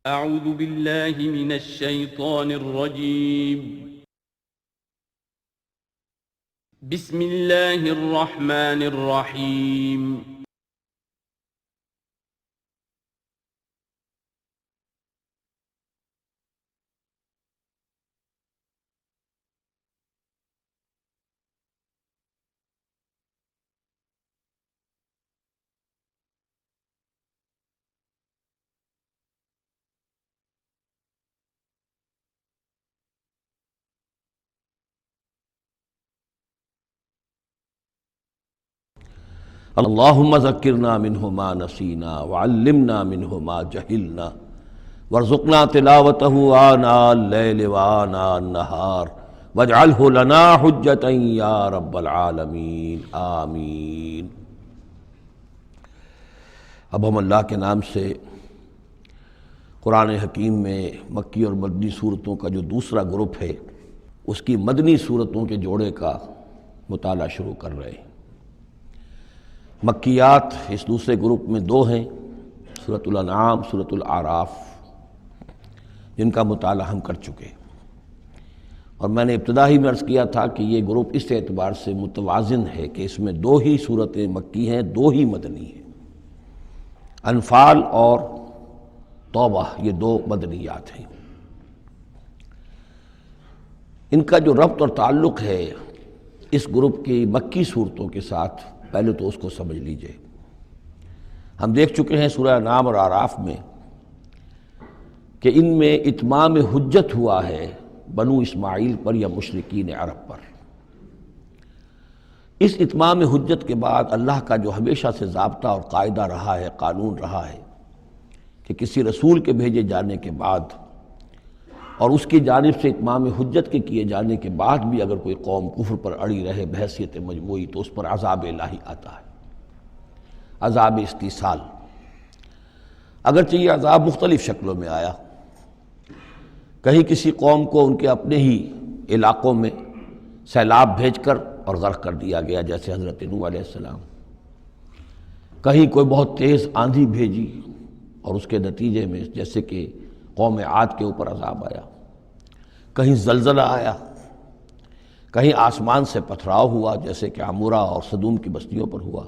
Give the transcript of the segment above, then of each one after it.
اعوذ باللہ من الشیطان الرجیم بسم اللہ الرحمن الرحیم اللہم ذکرنا منہ ما نسینا وعلمنا منہ ما جہلنا وارزقنا تلاوتہ آناء اللیل وآناء النہار واجعلہ لنا حجتا یا رب العالمین آمین۔ اب ہم اللہ کے نام سے قرآن حکیم میں مکی اور مدنی صورتوں کا جو دوسرا گروپ ہے اس کی مدنی صورتوں کے جوڑے کا مطالعہ شروع کر رہے ہیں۔ مکیات اس دوسرے گروپ میں دو ہیں، سورۃ الانعام، سورۃ الاعراف، جن کا مطالعہ ہم کر چکے۔ اور میں نے ابتدا ہی میں عرض کیا تھا کہ یہ گروپ اس اعتبار سے متوازن ہے کہ اس میں دو ہی سورتیں مکی ہیں، دو ہی مدنی ہیں۔ انفال اور توبہ یہ دو مدنیات ہیں۔ ان کا جو ربط اور تعلق ہے اس گروپ کی مکی صورتوں کے ساتھ، پہلے تو اس کو سمجھ لیجئے۔ ہم دیکھ چکے ہیں سورہ انعام اور اعراف میں کہ ان میں اتمام حجت ہوا ہے بنو اسماعیل پر یا مشرکین عرب پر۔ اس اتمام حجت کے بعد اللہ کا جو ہمیشہ سے ضابطہ اور قاعدہ رہا ہے، قانون رہا ہے کہ کسی رسول کے بھیجے جانے کے بعد اور اس کی جانب سے اتمام حجت کے کیے جانے کے بعد بھی اگر کوئی قوم کفر پر اڑی رہے بحیثیت مجموعی تو اس پر عذاب الہی آتا ہے، عذاب استیصال۔ اگرچہ یہ عذاب مختلف شکلوں میں آیا، کہیں کسی قوم کو ان کے اپنے ہی علاقوں میں سیلاب بھیج کر اور غرق کر دیا گیا جیسے حضرت نوح علیہ السلام، کہیں کوئی بہت تیز آندھی بھیجی اور اس کے نتیجے میں جیسے کہ قوم عاد کے اوپر عذاب آیا، کہیں زلزلہ آیا، کہیں آسمان سے پتھراؤ ہوا جیسے کہ عمورہ اور صدوم کی بستیوں پر ہوا،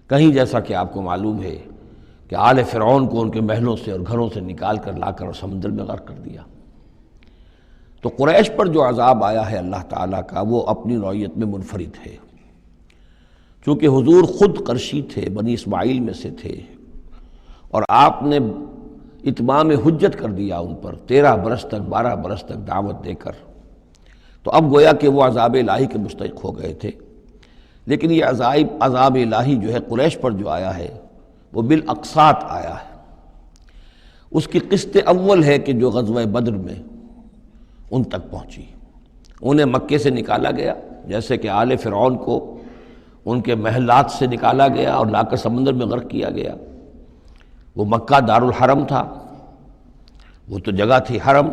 کہیں جیسا کہ آپ کو معلوم ہے کہ آل فرعون کو ان کے محلوں سے اور گھروں سے نکال کر لا کر سمندر میں غرق کر دیا۔ تو قریش پر جو عذاب آیا ہے اللہ تعالیٰ کا وہ اپنی نوعیت میں منفرد ہے، چونکہ حضور خود قرشی تھے، بنی اسماعیل میں سے تھے، اور آپ نے اتمام حجت کر دیا ان پر 13 برس تک 12 برس تک دعوت دے کر، تو اب گویا کہ وہ عذاب الہی کے مستحق ہو گئے تھے۔ لیکن یہ عذاب الہی جو ہے قریش پر جو آیا ہے وہ بالاقساط آیا ہے۔ اس کی قسط اول ہے کہ جو غزوہ بدر میں ان تک پہنچی، انہیں مکے سے نکالا گیا جیسے کہ آل فرعون کو ان کے محلات سے نکالا گیا اور لا کر سمندر میں غرق کیا گیا۔ وہ مکہ دار الحرم تھا، وہ تو جگہ تھی حرم،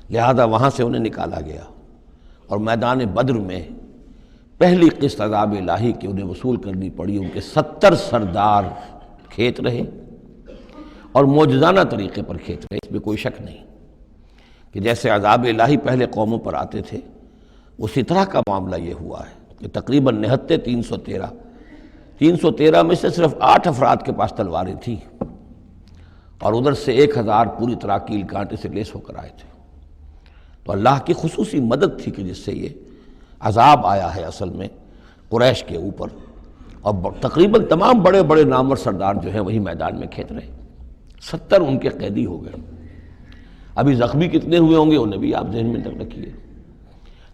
لہذا وہاں سے انہیں نکالا گیا، اور میدان بدر میں پہلی قسط عذاب الہی کی انہیں وصول کرنی پڑی۔ ان کے 70 سردار کھیت رہے اور معجزانہ طریقے پر کھیت رہے، اس میں کوئی شک نہیں کہ جیسے عذاب الہی پہلے قوموں پر آتے تھے اسی طرح کا معاملہ یہ ہوا ہے کہ تقریباً نہتے 313 میں سے صرف 8 افراد کے پاس تلواریں تھیں، اور ادھر سے 1000 پوری طرح کیل کانٹے سے لیس ہو کر آئے تھے۔ تو اللہ کی خصوصی مدد تھی کہ جس سے یہ عذاب آیا ہے اصل میں قریش کے اوپر، اور تقریباً تمام بڑے بڑے نامور سردار جو ہیں وہی میدان میں کھیت رہے، 70 ان کے قیدی ہو گئے۔ ابھی زخمی کتنے ہوئے ہوں گے انہیں بھی آپ ذہن میں رکھیے۔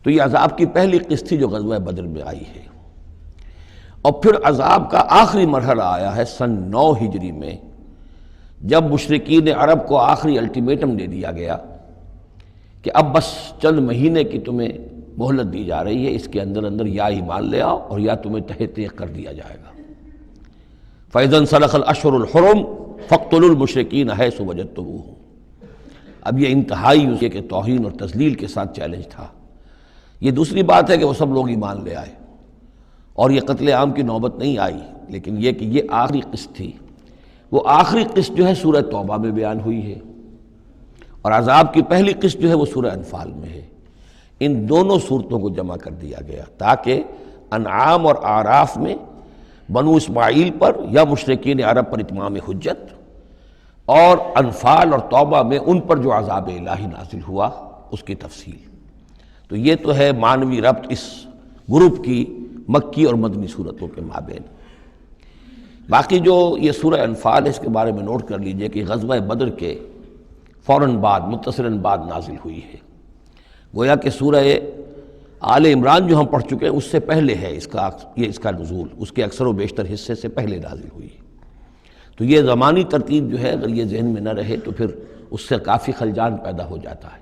تو یہ عذاب کی پہلی قسط تھی جو غزوہ بدر میں آئی ہے، اور پھر عذاب کا آخری مرحلہ آیا ہے سن 9 ہجری میں، جب مشرکین عرب کو آخری الٹیمیٹم دے دیا گیا کہ اب بس چند مہینے کی تمہیں مہلت دی جا رہی ہے، اس کے اندر اندر یا ایمان لے آؤ اور یا تمہیں تہہ تیغ کر دیا جائے گا۔ فَإِذَا انسَلَخَ الْأَشْهُرُ الْحُرُمُ فَاقْتُلُوا الْمُشْرِكِينَ حَيْثُ وَجَدتُّمُوهُمْ۔ اب یہ انتہائی اس کے توہین اور تذلیل کے ساتھ چیلنج تھا۔ یہ دوسری بات ہے کہ وہ سب لوگ ایمان لے آئے اور یہ قتل عام کی نوبت نہیں آئی، لیکن یہ کہ یہ آخری قسط تھی۔ وہ آخری قسط جو ہے سورہ توبہ میں بیان ہوئی ہے، اور عذاب کی پہلی قسط جو ہے وہ سورہ انفال میں ہے۔ ان دونوں صورتوں کو جمع کر دیا گیا تاکہ انعام اور اعراف میں بنو اسماعیل پر یا مشرکین عرب پر اتمام حجت، اور انفال اور توبہ میں ان پر جو عذاب الہی نازل ہوا اس کی تفصیل۔ تو یہ تو ہے معنوی ربط اس گروپ کی مکی اور مدنی صورتوں کے مابین۔ باقی جو یہ سورہ انفال ہے اس کے بارے میں نوٹ کر لیجئے کہ غزوہ بدر کے فوراً بعد متصلاً بعد نازل ہوئی ہے، گویا کہ سورہ آل عمران جو ہم پڑھ چکے ہیں اس سے پہلے ہے اس کا نزول، اس کے اکثر و بیشتر حصے سے پہلے نازل ہوئی ہے۔ تو یہ زمانی ترتیب جو ہے اگر یہ ذہن میں نہ رہے تو پھر اس سے کافی خلجان پیدا ہو جاتا ہے۔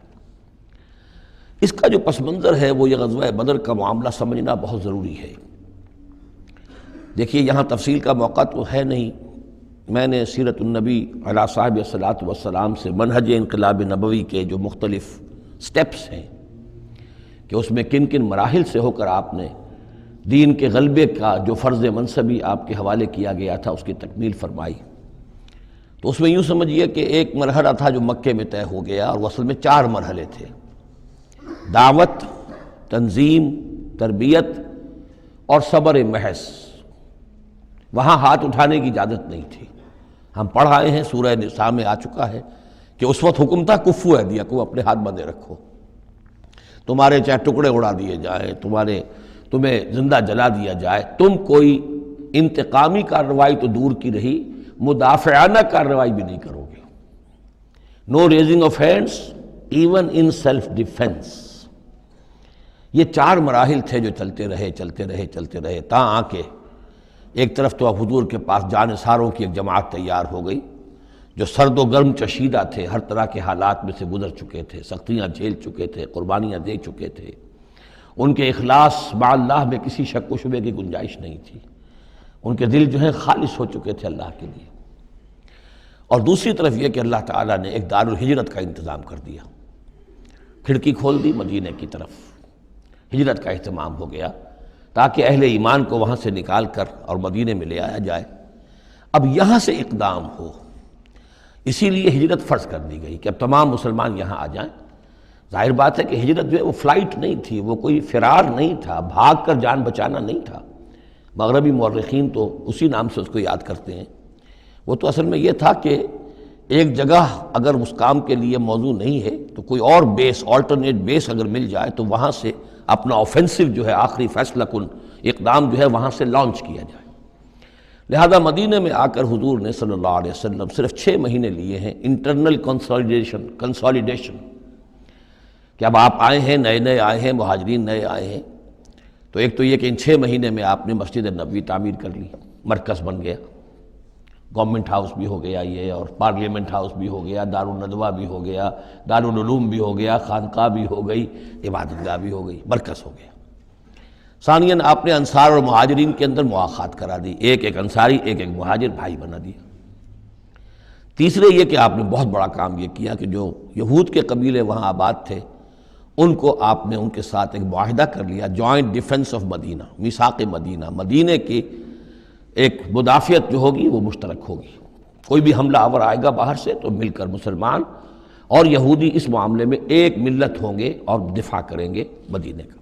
اس کا جو پس منظر ہے وہ یہ غزوہ بدر کا معاملہ سمجھنا بہت ضروری ہے۔ دیکھیے یہاں تفصیل کا موقع تو ہے نہیں، میں نے سیرت النبی علیہ صاحب الصلاۃ والسلام سے منہج انقلاب نبوی کے جو مختلف سٹیپس ہیں کہ اس میں کن کن مراحل سے ہو کر آپ نے دین کے غلبے کا جو فرض منصبی آپ کے حوالے کیا گیا تھا اس کی تکمیل فرمائی، تو اس میں یوں سمجھیے کہ ایک مرحلہ تھا جو مکے میں طے ہو گیا، اور اصل میں 4 مرحلے تھے: دعوت، تنظیم، تربیت اور صبر محض۔ وہاں ہاتھ اٹھانے کی اجازت نہیں تھی۔ ہم پڑھ آئے ہیں، سورہ نساء میں آ چکا ہے کہ اس وقت حکم تھا کفو ایدیکم، اپنے ہاتھ بندھے رکھو، تمہارے چاہے ٹکڑے اڑا دیے جائیں، تمہیں زندہ جلا دیا جائے، تم کوئی انتقامی کارروائی تو دور کی رہی، مدافعانہ کارروائی بھی نہیں کرو گے۔ No raising of hands even in self defence. یہ 4 مراحل تھے جو چلتے رہے تاں آ کے ایک طرف تو اب حضور کے پاس جانثاروں کی ایک جماعت تیار ہو گئی جو سرد و گرم چشیدہ تھے، ہر طرح کے حالات میں سے گزر چکے تھے، سختیاں جھیل چکے تھے، قربانیاں دے چکے تھے، ان کے اخلاص مع اللہ میں کسی شک و شبے کی گنجائش نہیں تھی، ان کے دل جو ہیں خالص ہو چکے تھے اللہ کے لیے۔ اور دوسری طرف یہ کہ اللہ تعالیٰ نے ایک دار الہجرت کا انتظام کر دیا، کھڑکی کھول دی مدینہ کی طرف، ہجرت کا اہتمام ہو گیا تاکہ اہل ایمان کو وہاں سے نکال کر اور مدینے میں لے آیا جائے۔ اب یہاں سے اقدام ہو، اسی لیے ہجرت فرض کر دی گئی کہ اب تمام مسلمان یہاں آ جائیں۔ ظاہر بات ہے کہ ہجرت جو ہے وہ فلائٹ نہیں تھی، وہ کوئی فرار نہیں تھا، بھاگ کر جان بچانا نہیں تھا۔ مغربی مورخین تو اسی نام سے اس کو یاد کرتے ہیں۔ وہ تو اصل میں یہ تھا کہ ایک جگہ اگر اس کام کے لیے موضوع نہیں ہے تو کوئی اور بیس، آلٹرنیٹ بیس اگر مل جائے تو وہاں سے اپنا آفینسو جو ہے آخری فیصلہ کن اقدام جو ہے وہاں سے لانچ کیا جائے۔ لہذا مدینہ میں آ کر حضور نے صلی اللہ علیہ وسلم صرف 6 مہینے لیے ہیں انٹرنل کنسالیڈیشن، کہ اب آپ آئے ہیں، نئے آئے ہیں، مہاجرین نئے آئے ہیں، تو ایک تو یہ کہ ان 6 مہینے میں آپ نے مسجد نبوی تعمیر کر لی، مرکز بن گیا، گورنمنٹ ہاؤس بھی ہو گیا یہ، اور پارلیمنٹ ہاؤس بھی ہو گیا، دارالندوہ بھی ہو گیا، دارالعلوم بھی ہو گیا، خانقاہ بھی ہو گئی، عبادت گاہ بھی ہو گئی، مرکز ہو گیا۔ ثانیاً آپ نے انصار اور مہاجرین کے اندر مواخات کرا دی، ایک انصاری ایک مہاجر بھائی بنا دیا۔ تیسرے یہ کہ آپ نے بہت بڑا کام یہ کیا کہ جو یہود کے قبیلے وہاں آباد تھے ان کو آپ نے ان کے ساتھ ایک معاہدہ کر لیا، جوائنٹ ڈیفنس آف مدینہ، میثاق مدینہ، مدینے کی ایک مدافعت جو ہوگی وہ مشترک ہوگی، کوئی بھی حملہ آور آئے گا باہر سے تو مل کر مسلمان اور یہودی اس معاملے میں ایک ملت ہوں گے اور دفاع کریں گے مدینے کا۔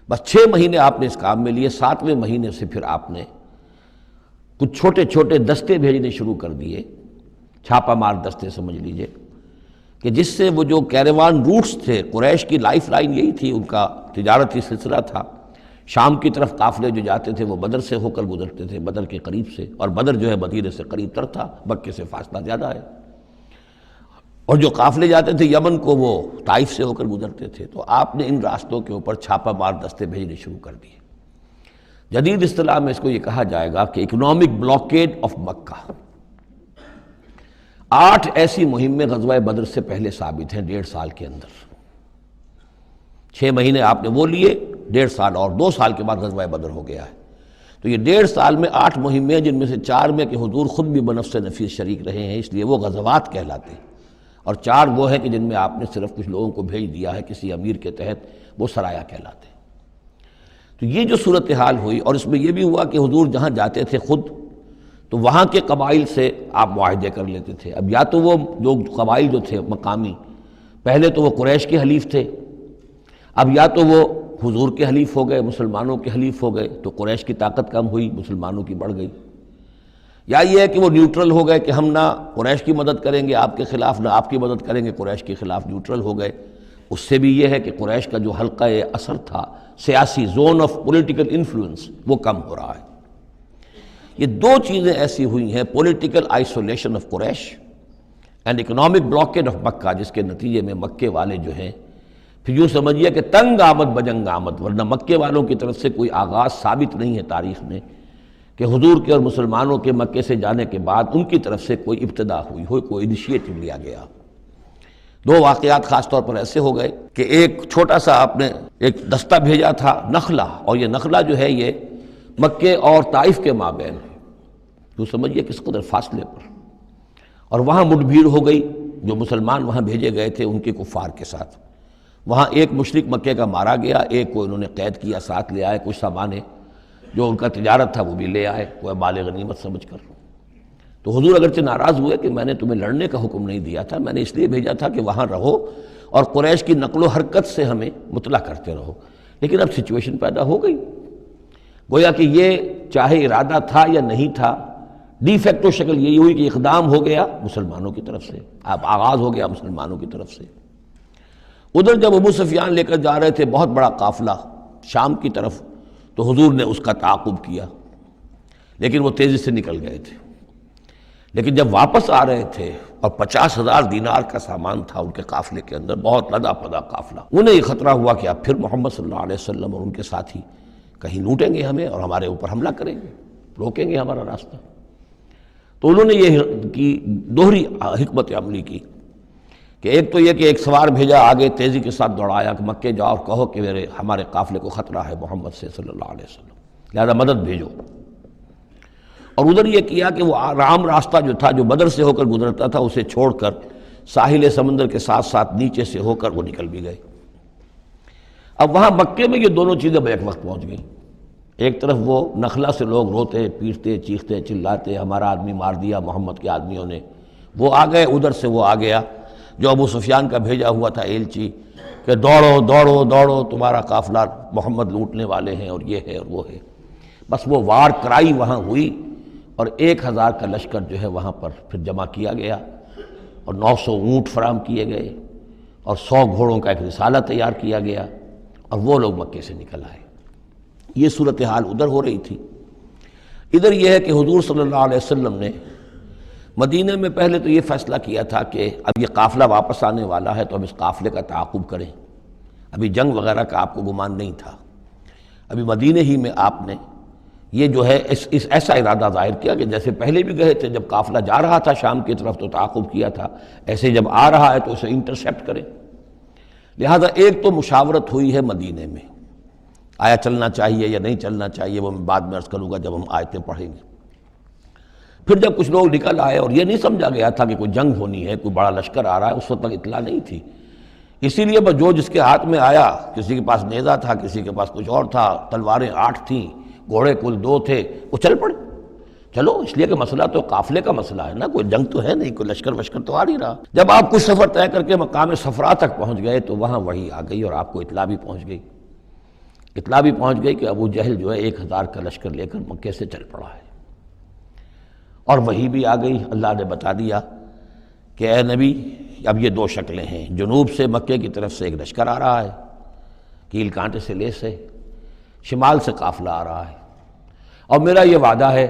بس 6 مہینے آپ نے اس کام میں لیے، 7ویں مہینے سے پھر آپ نے کچھ چھوٹے چھوٹے دستے بھیجنے شروع کر دیے، چھاپہ مار دستے سمجھ لیجئے، کہ جس سے وہ جو کیروان روٹس تھے، قریش کی لائف لائن یہی تھی، ان کا تجارتی سلسلہ تھا، شام کی طرف قافلے جو جاتے تھے وہ بدر سے ہو کر گزرتے تھے، بدر کے قریب سے، اور بدر جو ہے مدینے سے قریب تر تھا، مکے سے فاصلہ زیادہ ہے، اور جو قافلے جاتے تھے یمن کو وہ طائف سے ہو کر گزرتے تھے۔ تو آپ نے ان راستوں کے اوپر چھاپہ مار دستے بھیجنے شروع کر دیے۔ جدید اصطلاح میں اس کو یہ کہا جائے گا کہ اکنامک بلاکیڈ آف مکہ۔ 8 ایسی مہمیں غزوہ بدر سے پہلے ثابت ہیں 1.5 سال کے اندر۔ 6 مہینے آپ نے وہ لیے، 1.5 سال اور 2 سال کے بعد غزوہ بدر ہو گیا ہے۔ تو یہ 1.5 سال میں 8 مہمیں ہیں، جن میں سے 4 میں کہ حضور خود بھی بنفس نفیس شریک رہے ہیں، اس لیے وہ غزوات کہلاتے ہیں، اور 4 وہ ہیں کہ جن میں آپ نے صرف کچھ لوگوں کو بھیج دیا ہے کسی امیر کے تحت، وہ سرایا کہلاتے ہیں۔ تو یہ جو صورتحال ہوئی، اور اس میں یہ بھی ہوا کہ حضور جہاں جاتے تھے خود تو وہاں کے قبائل سے آپ معاہدے کر لیتے تھے۔ اب یا تو وہ جو قبائل جو تھے مقامی، پہلے تو وہ قریش کے حلیف تھے، اب یا تو وہ حضور کے حلیف ہو گئے، مسلمانوں کے حلیف ہو گئے، تو قریش کی طاقت کم ہوئی، مسلمانوں کی بڑھ گئی، یا یہ ہے کہ وہ نیوٹرل ہو گئے کہ ہم نہ قریش کی مدد کریں گے آپ کے خلاف، نہ آپ کی مدد کریں گے قریش کے خلاف، نیوٹرل ہو گئے۔ اس سے بھی یہ ہے کہ قریش کا جو حلقہ اثر تھا، سیاسی زون آف پولیٹیکل انفلوئنس، وہ کم ہو رہا ہے۔ یہ دو چیزیں ایسی ہوئی ہیں، political isolation of Quraysh and economic blockade of Mecca, جس کے نتیجے میں مکے والے جو ہیں، پھر یوں سمجھیے کہ تنگ آمد بجنگ آمد، ورنہ مکے والوں کی طرف سے کوئی آغاز ثابت نہیں ہے تاریخ میں کہ حضور کے اور مسلمانوں کے مکے سے جانے کے بعد ان کی طرف سے کوئی ابتدا ہوئی ہو، کوئی انیشیٹو لیا گیا۔ دو واقعات خاص طور پر ایسے ہو گئے کہ ایک چھوٹا سا آپ نے ایک دستہ بھیجا تھا نخلہ، اور یہ نخلہ جو ہے یہ مکے اور طائف کے مابین ہے، تو سمجھیے کس قدر فاصلے پر، اور وہاں مٹ بھیڑ ہو گئی، جو مسلمان وہاں بھیجے گئے تھے ان کے کفار کے ساتھ۔ وہاں ایک مشرک مکے کا مارا گیا، ایک کو انہوں نے قید کیا، ساتھ لے آئے، کچھ سامان جو ان کا تجارت تھا وہ بھی لے آئے، وہ مال غنیمت سمجھ کر۔ تو حضور اگرچہ ناراض ہوئے کہ میں نے تمہیں لڑنے کا حکم نہیں دیا تھا، میں نے اس لیے بھیجا تھا کہ وہاں رہو اور قریش کی نقل و حرکت سے ہمیں مطلع کرتے رہو، لیکن اب سچویشن پیدا ہو گئی، گویا کہ یہ چاہے ارادہ تھا یا نہیں تھا، ڈی فیکٹو شکل یہی ہوئی کہ اقدام ہو گیا مسلمانوں کی طرف سے، اب آغاز ہو گیا مسلمانوں کی طرف سے۔ ادھر جب ابو سفیان لے کر جا رہے تھے بہت بڑا قافلہ شام کی طرف، تو حضور نے اس کا تعاقب کیا، لیکن وہ تیزی سے نکل گئے تھے۔ لیکن جب واپس آ رہے تھے اور 50,000 دینار کا سامان تھا ان کے قافلے کے اندر، بہت لدا پدا قافلہ، انہیں یہ خطرہ ہوا کہ اب پھر محمد صلی اللہ علیہ وسلم اور ان کے ساتھی کہیں لوٹیں گے ہمیں اور ہمارے اوپر حملہ کریں گے، روکیں گے ہمارا راستہ۔ تو انہوں نے یہ کی دوہری حکمت عملی کی کہ ایک تو یہ کہ ایک سوار بھیجا آگے تیزی کے ساتھ دوڑایا کہ مکے جاؤ اور کہو کہ ہمارے قافلے کو خطرہ ہے محمد سے صلی اللہ علیہ وسلم، لہذا مدد بھیجو۔ اور ادھر یہ کیا کہ وہ عام راستہ جو تھا، جو بدر سے ہو کر گزرتا تھا، اسے چھوڑ کر ساحل سمندر کے ساتھ ساتھ نیچے سے ہو کر وہ نکل بھی گئے۔ اب وہاں مکے میں یہ دونوں چیزیں بیک وقت پہنچ گئیں، ایک طرف وہ نخلا سے لوگ روتے پیٹتے چیختے چلاتے ہمارا آدمی مار دیا محمد کے آدمیوں نے، وہ آ گئے، ادھر سے وہ آ گیا جو ابو سفیان کا بھیجا ہوا تھا ایلچی کہ دوڑو دوڑو دوڑو تمہارا قافلہ محمد لوٹنے والے ہیں اور یہ ہے اور وہ ہے۔ بس وہ وار کرائی وہاں ہوئی اور 1000 کا لشکر جو ہے وہاں پر پھر جمع کیا گیا اور 900 اونٹ فراہم کیے گئے اور 100 گھوڑوں کا ایک رسالہ تیار کیا گیا اور وہ لوگ مکے سے نکل آئے۔ یہ صورتحال ادھر ہو رہی تھی۔ ادھر یہ ہے کہ حضور صلی اللہ علیہ وسلم نے مدینہ میں پہلے تو یہ فیصلہ کیا تھا کہ اب یہ قافلہ واپس آنے والا ہے تو ہم اس قافلے کا تعاقب کریں، ابھی جنگ وغیرہ کا آپ کو گمان نہیں تھا، ابھی مدینہ ہی میں آپ نے یہ جو ہے اس ایسا ارادہ ظاہر کیا کہ جیسے پہلے بھی گئے تھے، جب قافلہ جا رہا تھا شام کی طرف تو تعاقب کیا تھا، ایسے جب آ رہا ہے تو اسے انٹرسیپٹ کریں۔ لہذا ایک تو مشاورت ہوئی ہے مدینہ میں، آیا چلنا چاہیے یا نہیں چلنا چاہیے، وہ میں بعد میں عرض کروں گا جب ہم آیتیں پڑھیں گے۔ پھر جب کچھ لوگ نکل آئے اور یہ نہیں سمجھا گیا تھا کہ کوئی جنگ ہونی ہے، کوئی بڑا لشکر آ رہا ہے، اس وقت تک اطلاع نہیں تھی، اسی لیے بس جو جس کے ہاتھ میں آیا، کسی کے پاس نیزہ تھا، کسی کے پاس کچھ اور تھا، تلواریں 8 تھیں، گھوڑے کل 2 تھے، وہ چل پڑے۔ چلو اس لیے کہ مسئلہ تو قافلے کا مسئلہ ہے نا، کوئی جنگ تو ہے نہیں، کوئی لشکر وشکر تو آ نہیں رہا۔ جب آپ کچھ سفر طے کر کے مقام صفرا تک پہنچ گئے تو وہاں وحی آ گئی اور آپ کو اطلاع بھی پہنچ گئی، اطلاع بھی پہنچ گئی کہ ابو جہل جو ہے 1000 کا لشکر لے کر مکے سے چل پڑا ہے، اور وحی بھی آ گئی، اللہ نے بتا دیا کہ اے نبی اب یہ 2 شکلیں ہیں، جنوب سے مکے کی طرف سے ایک لشکر آ رہا ہے، کیل کانٹے سے لیس ہے، شمال سے قافلہ آ رہا ہے، اور میرا یہ وعدہ ہے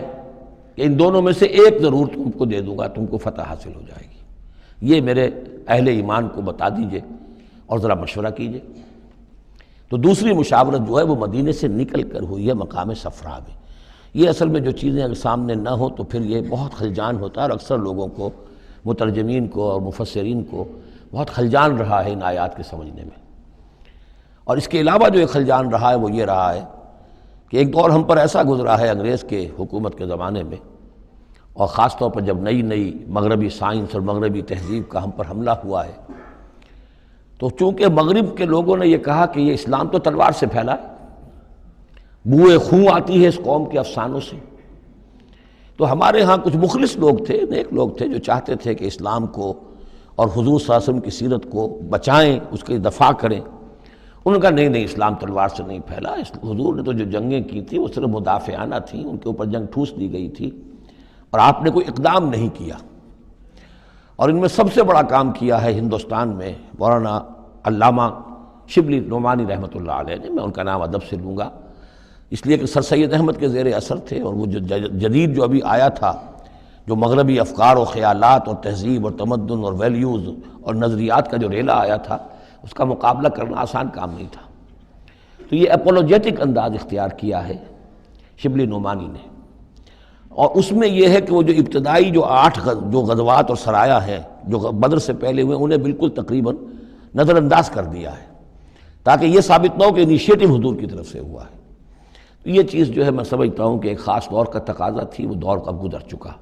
کہ ان دونوں میں سے ایک ضرور تم کو دے دوں گا، تم کو فتح حاصل ہو جائے گی، یہ میرے اہل ایمان کو بتا دیجئے اور ذرا مشورہ کیجئے۔ تو دوسری مشاورت جو ہے وہ مدینے سے نکل کر ہوئی ہے مقام صفرا میں۔ یہ اصل میں جو چیزیں اگر سامنے نہ ہوں تو پھر یہ بہت خلجان ہوتا ہے، اور اکثر لوگوں کو، مترجمین کو اور مفسرین کو بہت خلجان رہا ہے ان آیات کے سمجھنے میں۔ اور اس کے علاوہ جو ایک خلجان رہا ہے وہ یہ رہا ہے کہ ایک دور ہم پر ایسا گزرا ہے انگریز کے حکومت کے زمانے میں، اور خاص طور پر جب نئی نئی مغربی سائنس اور مغربی تہذیب کا ہم پر حملہ ہوا ہے، تو چونکہ مغرب کے لوگوں نے یہ کہا کہ یہ اسلام تو تلوار سے پھیلا ہے، بوئے خون آتی ہے اس قوم کے افسانوں سے، تو ہمارے ہاں کچھ مخلص لوگ تھے، نیک لوگ تھے، جو چاہتے تھے کہ اسلام کو اور حضور صلی اللہ علیہ وسلم کی سیرت کو بچائیں، اس کی دفاع کریں۔ انہوں نے کہا نہیں اسلام تلوار سے نہیں پھیلا، حضور نے تو جو جنگیں کی تھیں وہ صرف مدافعانہ تھیں، ان کے اوپر جنگ ٹھوس دی گئی تھی اور آپ نے کوئی اقدام نہیں کیا۔ اور ان میں سب سے بڑا کام کیا ہے ہندوستان میں مولانا علامہ شبلی نعمانی رحمۃ اللہ علیہ نے، میں ان کا نام ادب سے لوں گا اس لیے کہ سر سید احمد کے زیر اثر تھے، اور وہ جو جدید جو ابھی آیا تھا، جو مغربی افکار و خیالات اور تہذیب اور تمدن اور ویلیوز اور نظریات کا جو ریلا آیا تھا، اس کا مقابلہ کرنا آسان کام نہیں تھا۔ تو یہ اپولوجیٹک انداز اختیار کیا ہے شبلی نعمانی نے، اور اس میں یہ ہے کہ وہ جو ابتدائی جو 8 جو غزوات اور سرایا ہیں جو بدر سے پہلے ہوئے، انہیں بالکل تقریباً نظر انداز کر دیا ہے، تاکہ یہ ثابت نہ ہو کہ انیشیٹو حضور کی طرف سے ہوا ہے۔ تو یہ چیز جو ہے میں سمجھتا ہوں کہ ایک خاص دور کا تقاضا تھی، وہ دور اب گزر چکا۔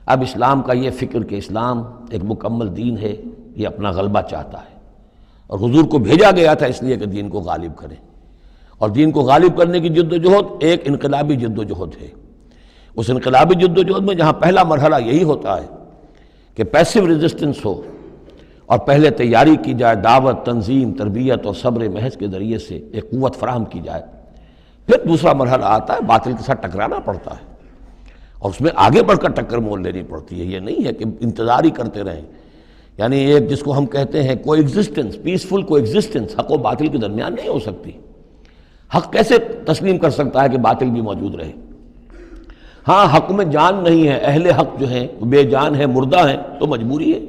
اب اسلام کا یہ فکر کہ اسلام ایک مکمل دین ہے، یہ اپنا غلبہ چاہتا ہے، اور حضور کو بھیجا گیا تھا اس لیے کہ دین کو غالب کریں، اور دین کو غالب کرنے کی جد و جہد ایک انقلابی جد و جہد ہے۔ اس انقلابی جد و جہد میں جہاں پہلا مرحلہ یہی ہوتا ہے کہ پیسو ریزسٹنس ہو، اور پہلے تیاری کی جائے، دعوت، تنظیم، تربیت اور صبر محض کے ذریعے سے ایک قوت فراہم کی جائے، پھر دوسرا مرحلہ آتا ہے باطل کے ساتھ ٹکرانا پڑتا ہے، اور اس میں آگے بڑھ کر ٹکر مول لینی پڑتی ہے۔ یہ نہیں ہے کہ انتظار ہی کرتے رہیں، یعنی ایک جس کو ہم کہتے ہیں کو ایگزسٹنس، پیسفل کو ایگزسٹنس حق و باطل کے درمیان نہیں ہو سکتی۔ حق کیسے تسلیم کر سکتا ہے کہ باطل بھی موجود رہے؟ ہاں حق میں جان نہیں ہے، اہل حق جو ہیں بے جان ہیں، مردہ ہیں، تو مجبوری ہے،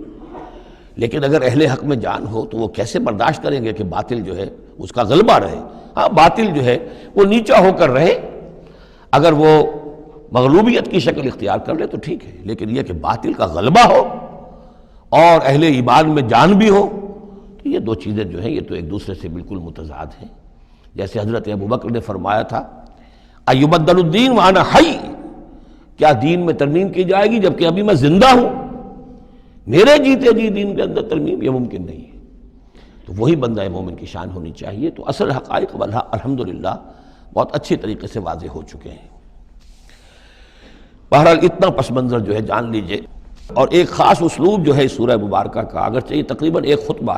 لیکن اگر اہل حق میں جان ہو تو وہ کیسے برداشت کریں گے کہ باطل جو ہے اس کا غلبہ رہے؟ ہاں باطل جو ہے وہ نیچا ہو کر رہے، اگر وہ مغلوبیت کی شکل اختیار کر لے تو ٹھیک ہے، لیکن یہ کہ باطل کا غلبہ ہو اور اہل ایمان میں جان بھی ہو، تو یہ دو چیزیں جو ہیں یہ تو ایک دوسرے سے بالکل متضاد ہیں۔ جیسے حضرت ابوبکر نے فرمایا تھا ایبدل الدین وانا حی، کیا دین میں ترمیم کی جائے گی جبکہ ابھی میں زندہ ہوں؟ میرے جیتے جی دین کے اندر ترمیم یہ ممکن نہیں ہے۔ تو وہی بندہ مومن کی شان ہونی چاہیے۔ تو اصل حقائق الحمدللہ بہت اچھی طریقے سے واضح ہو چکے ہیں۔ بہرحال اتنا پس منظر جو ہے جان لیجئے، اور ایک خاص اسلوب جو ہے اس سورہ مبارکہ کا، اگرچہ یہ تقریباً ایک خطبہ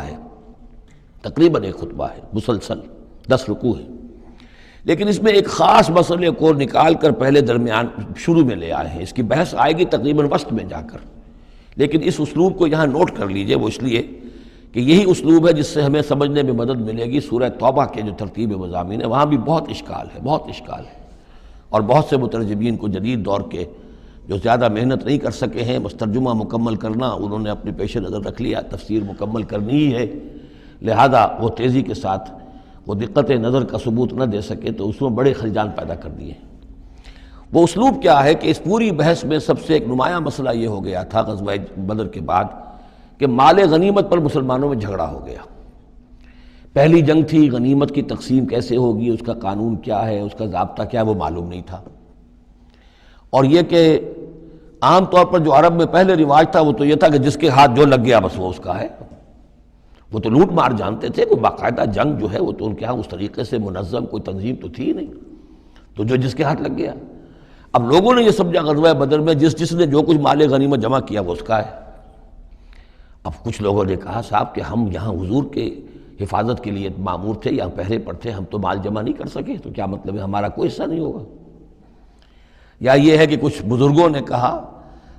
ہے مسلسل 10 رکوع ہے، لیکن اس میں ایک خاص مسئلے کو نکال کر پہلے درمیان شروع میں لے آئے ہیں۔ اس کی بحث آئے گی تقریباً وسط میں جا کر، لیکن اس اسلوب کو یہاں نوٹ کر لیجئے، وہ اس لیے کہ یہی اسلوب ہے جس سے ہمیں سمجھنے میں مدد ملے گی۔ سورہ توبہ کے جو ترتیب مضامین ہے وہاں بھی بہت اشکال ہے، اور بہت سے مترجمین کو جدید دور کے جو زیادہ محنت نہیں کر سکے ہیں، بس ترجمہ مکمل کرنا انہوں نے اپنے پیش نظر رکھ لیا، تفسیر مکمل کرنی ہی ہے، لہذا وہ تیزی کے ساتھ وہ دقت نظر کا ثبوت نہ دے سکے تو اس میں بڑے خلجان پیدا کر دیے۔ وہ اسلوب کیا ہے کہ اس پوری بحث میں سب سے ایک نمایاں مسئلہ یہ ہو گیا تھا غزوہ بدر کے بعد کہ مال غنیمت پر مسلمانوں میں جھگڑا ہو گیا۔ پہلی جنگ تھی، غنیمت کی تقسیم کیسے ہوگی، اس کا قانون کیا ہے، اس کا ضابطہ کیا ہے، وہ معلوم نہیں تھا۔ اور یہ کہ عام طور پر جو عرب میں پہلے رواج تھا وہ تو یہ تھا کہ جس کے ہاتھ جو لگ گیا بس وہ اس کا ہے، وہ تو لوٹ مار جانتے تھے، کوئی باقاعدہ جنگ جو ہے وہ تو ان کے ہاں اس طریقے سے منظم کوئی تنظیم تو تھی ہی نہیں، تو جو جس کے ہاتھ لگ گیا۔ اب لوگوں نے یہ سمجھا غزوہ بدر میں جس نے جو کچھ مال غنیمت جمع کیا وہ اس کا ہے۔ اب کچھ لوگوں نے کہا صاحب کہ ہم یہاں حضور کے حفاظت کے لیے مامور تھے، یہاں پہرے پر تھے، ہم تو مال جمع نہیں کر سکے، تو کیا مطلب ہے ہمارا کوئی حصہ نہیں ہوگا؟ یا یہ ہے کہ کچھ بزرگوں نے کہا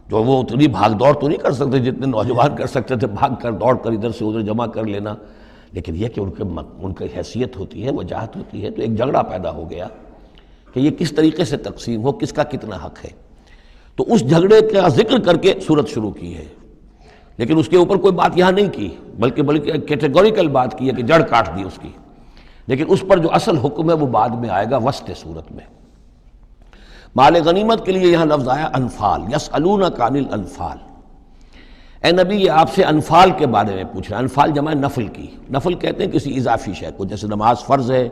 جو وہ اتنی بھاگ دوڑ تو نہیں کر سکتے جتنے نوجوان کر سکتے تھے، بھاگ کر دوڑ کر ادھر سے ادھر جمع کر لینا، لیکن یہ کہ ان کی حیثیت ہوتی ہے، وجاہت ہوتی ہے، تو ایک جھگڑا پیدا ہو گیا کہ یہ کس طریقے سے تقسیم ہو، کس کا کتنا حق ہے۔ تو اس جھگڑے کا ذکر کر کے سورت شروع کی ہے، لیکن اس کے اوپر کوئی بات یہاں نہیں کی، بلکہ کیٹیگوریکل بات کی ہے کہ جڑ کاٹ دی اس کی، لیکن اس پر جو اصل حکم ہے وہ بعد میں آئے گا وسط سورت میں۔ مال غنیمت کے لیے یہاں لفظ آیا انفال، یسألونک عن الانفال، اے نبی یہ آپ سے انفال کے بارے میں پوچھ رہا ہے۔ انفال جمع نفل کی، نفل کہتے ہیں کسی اضافی شے کو، جیسے نماز فرض ہے،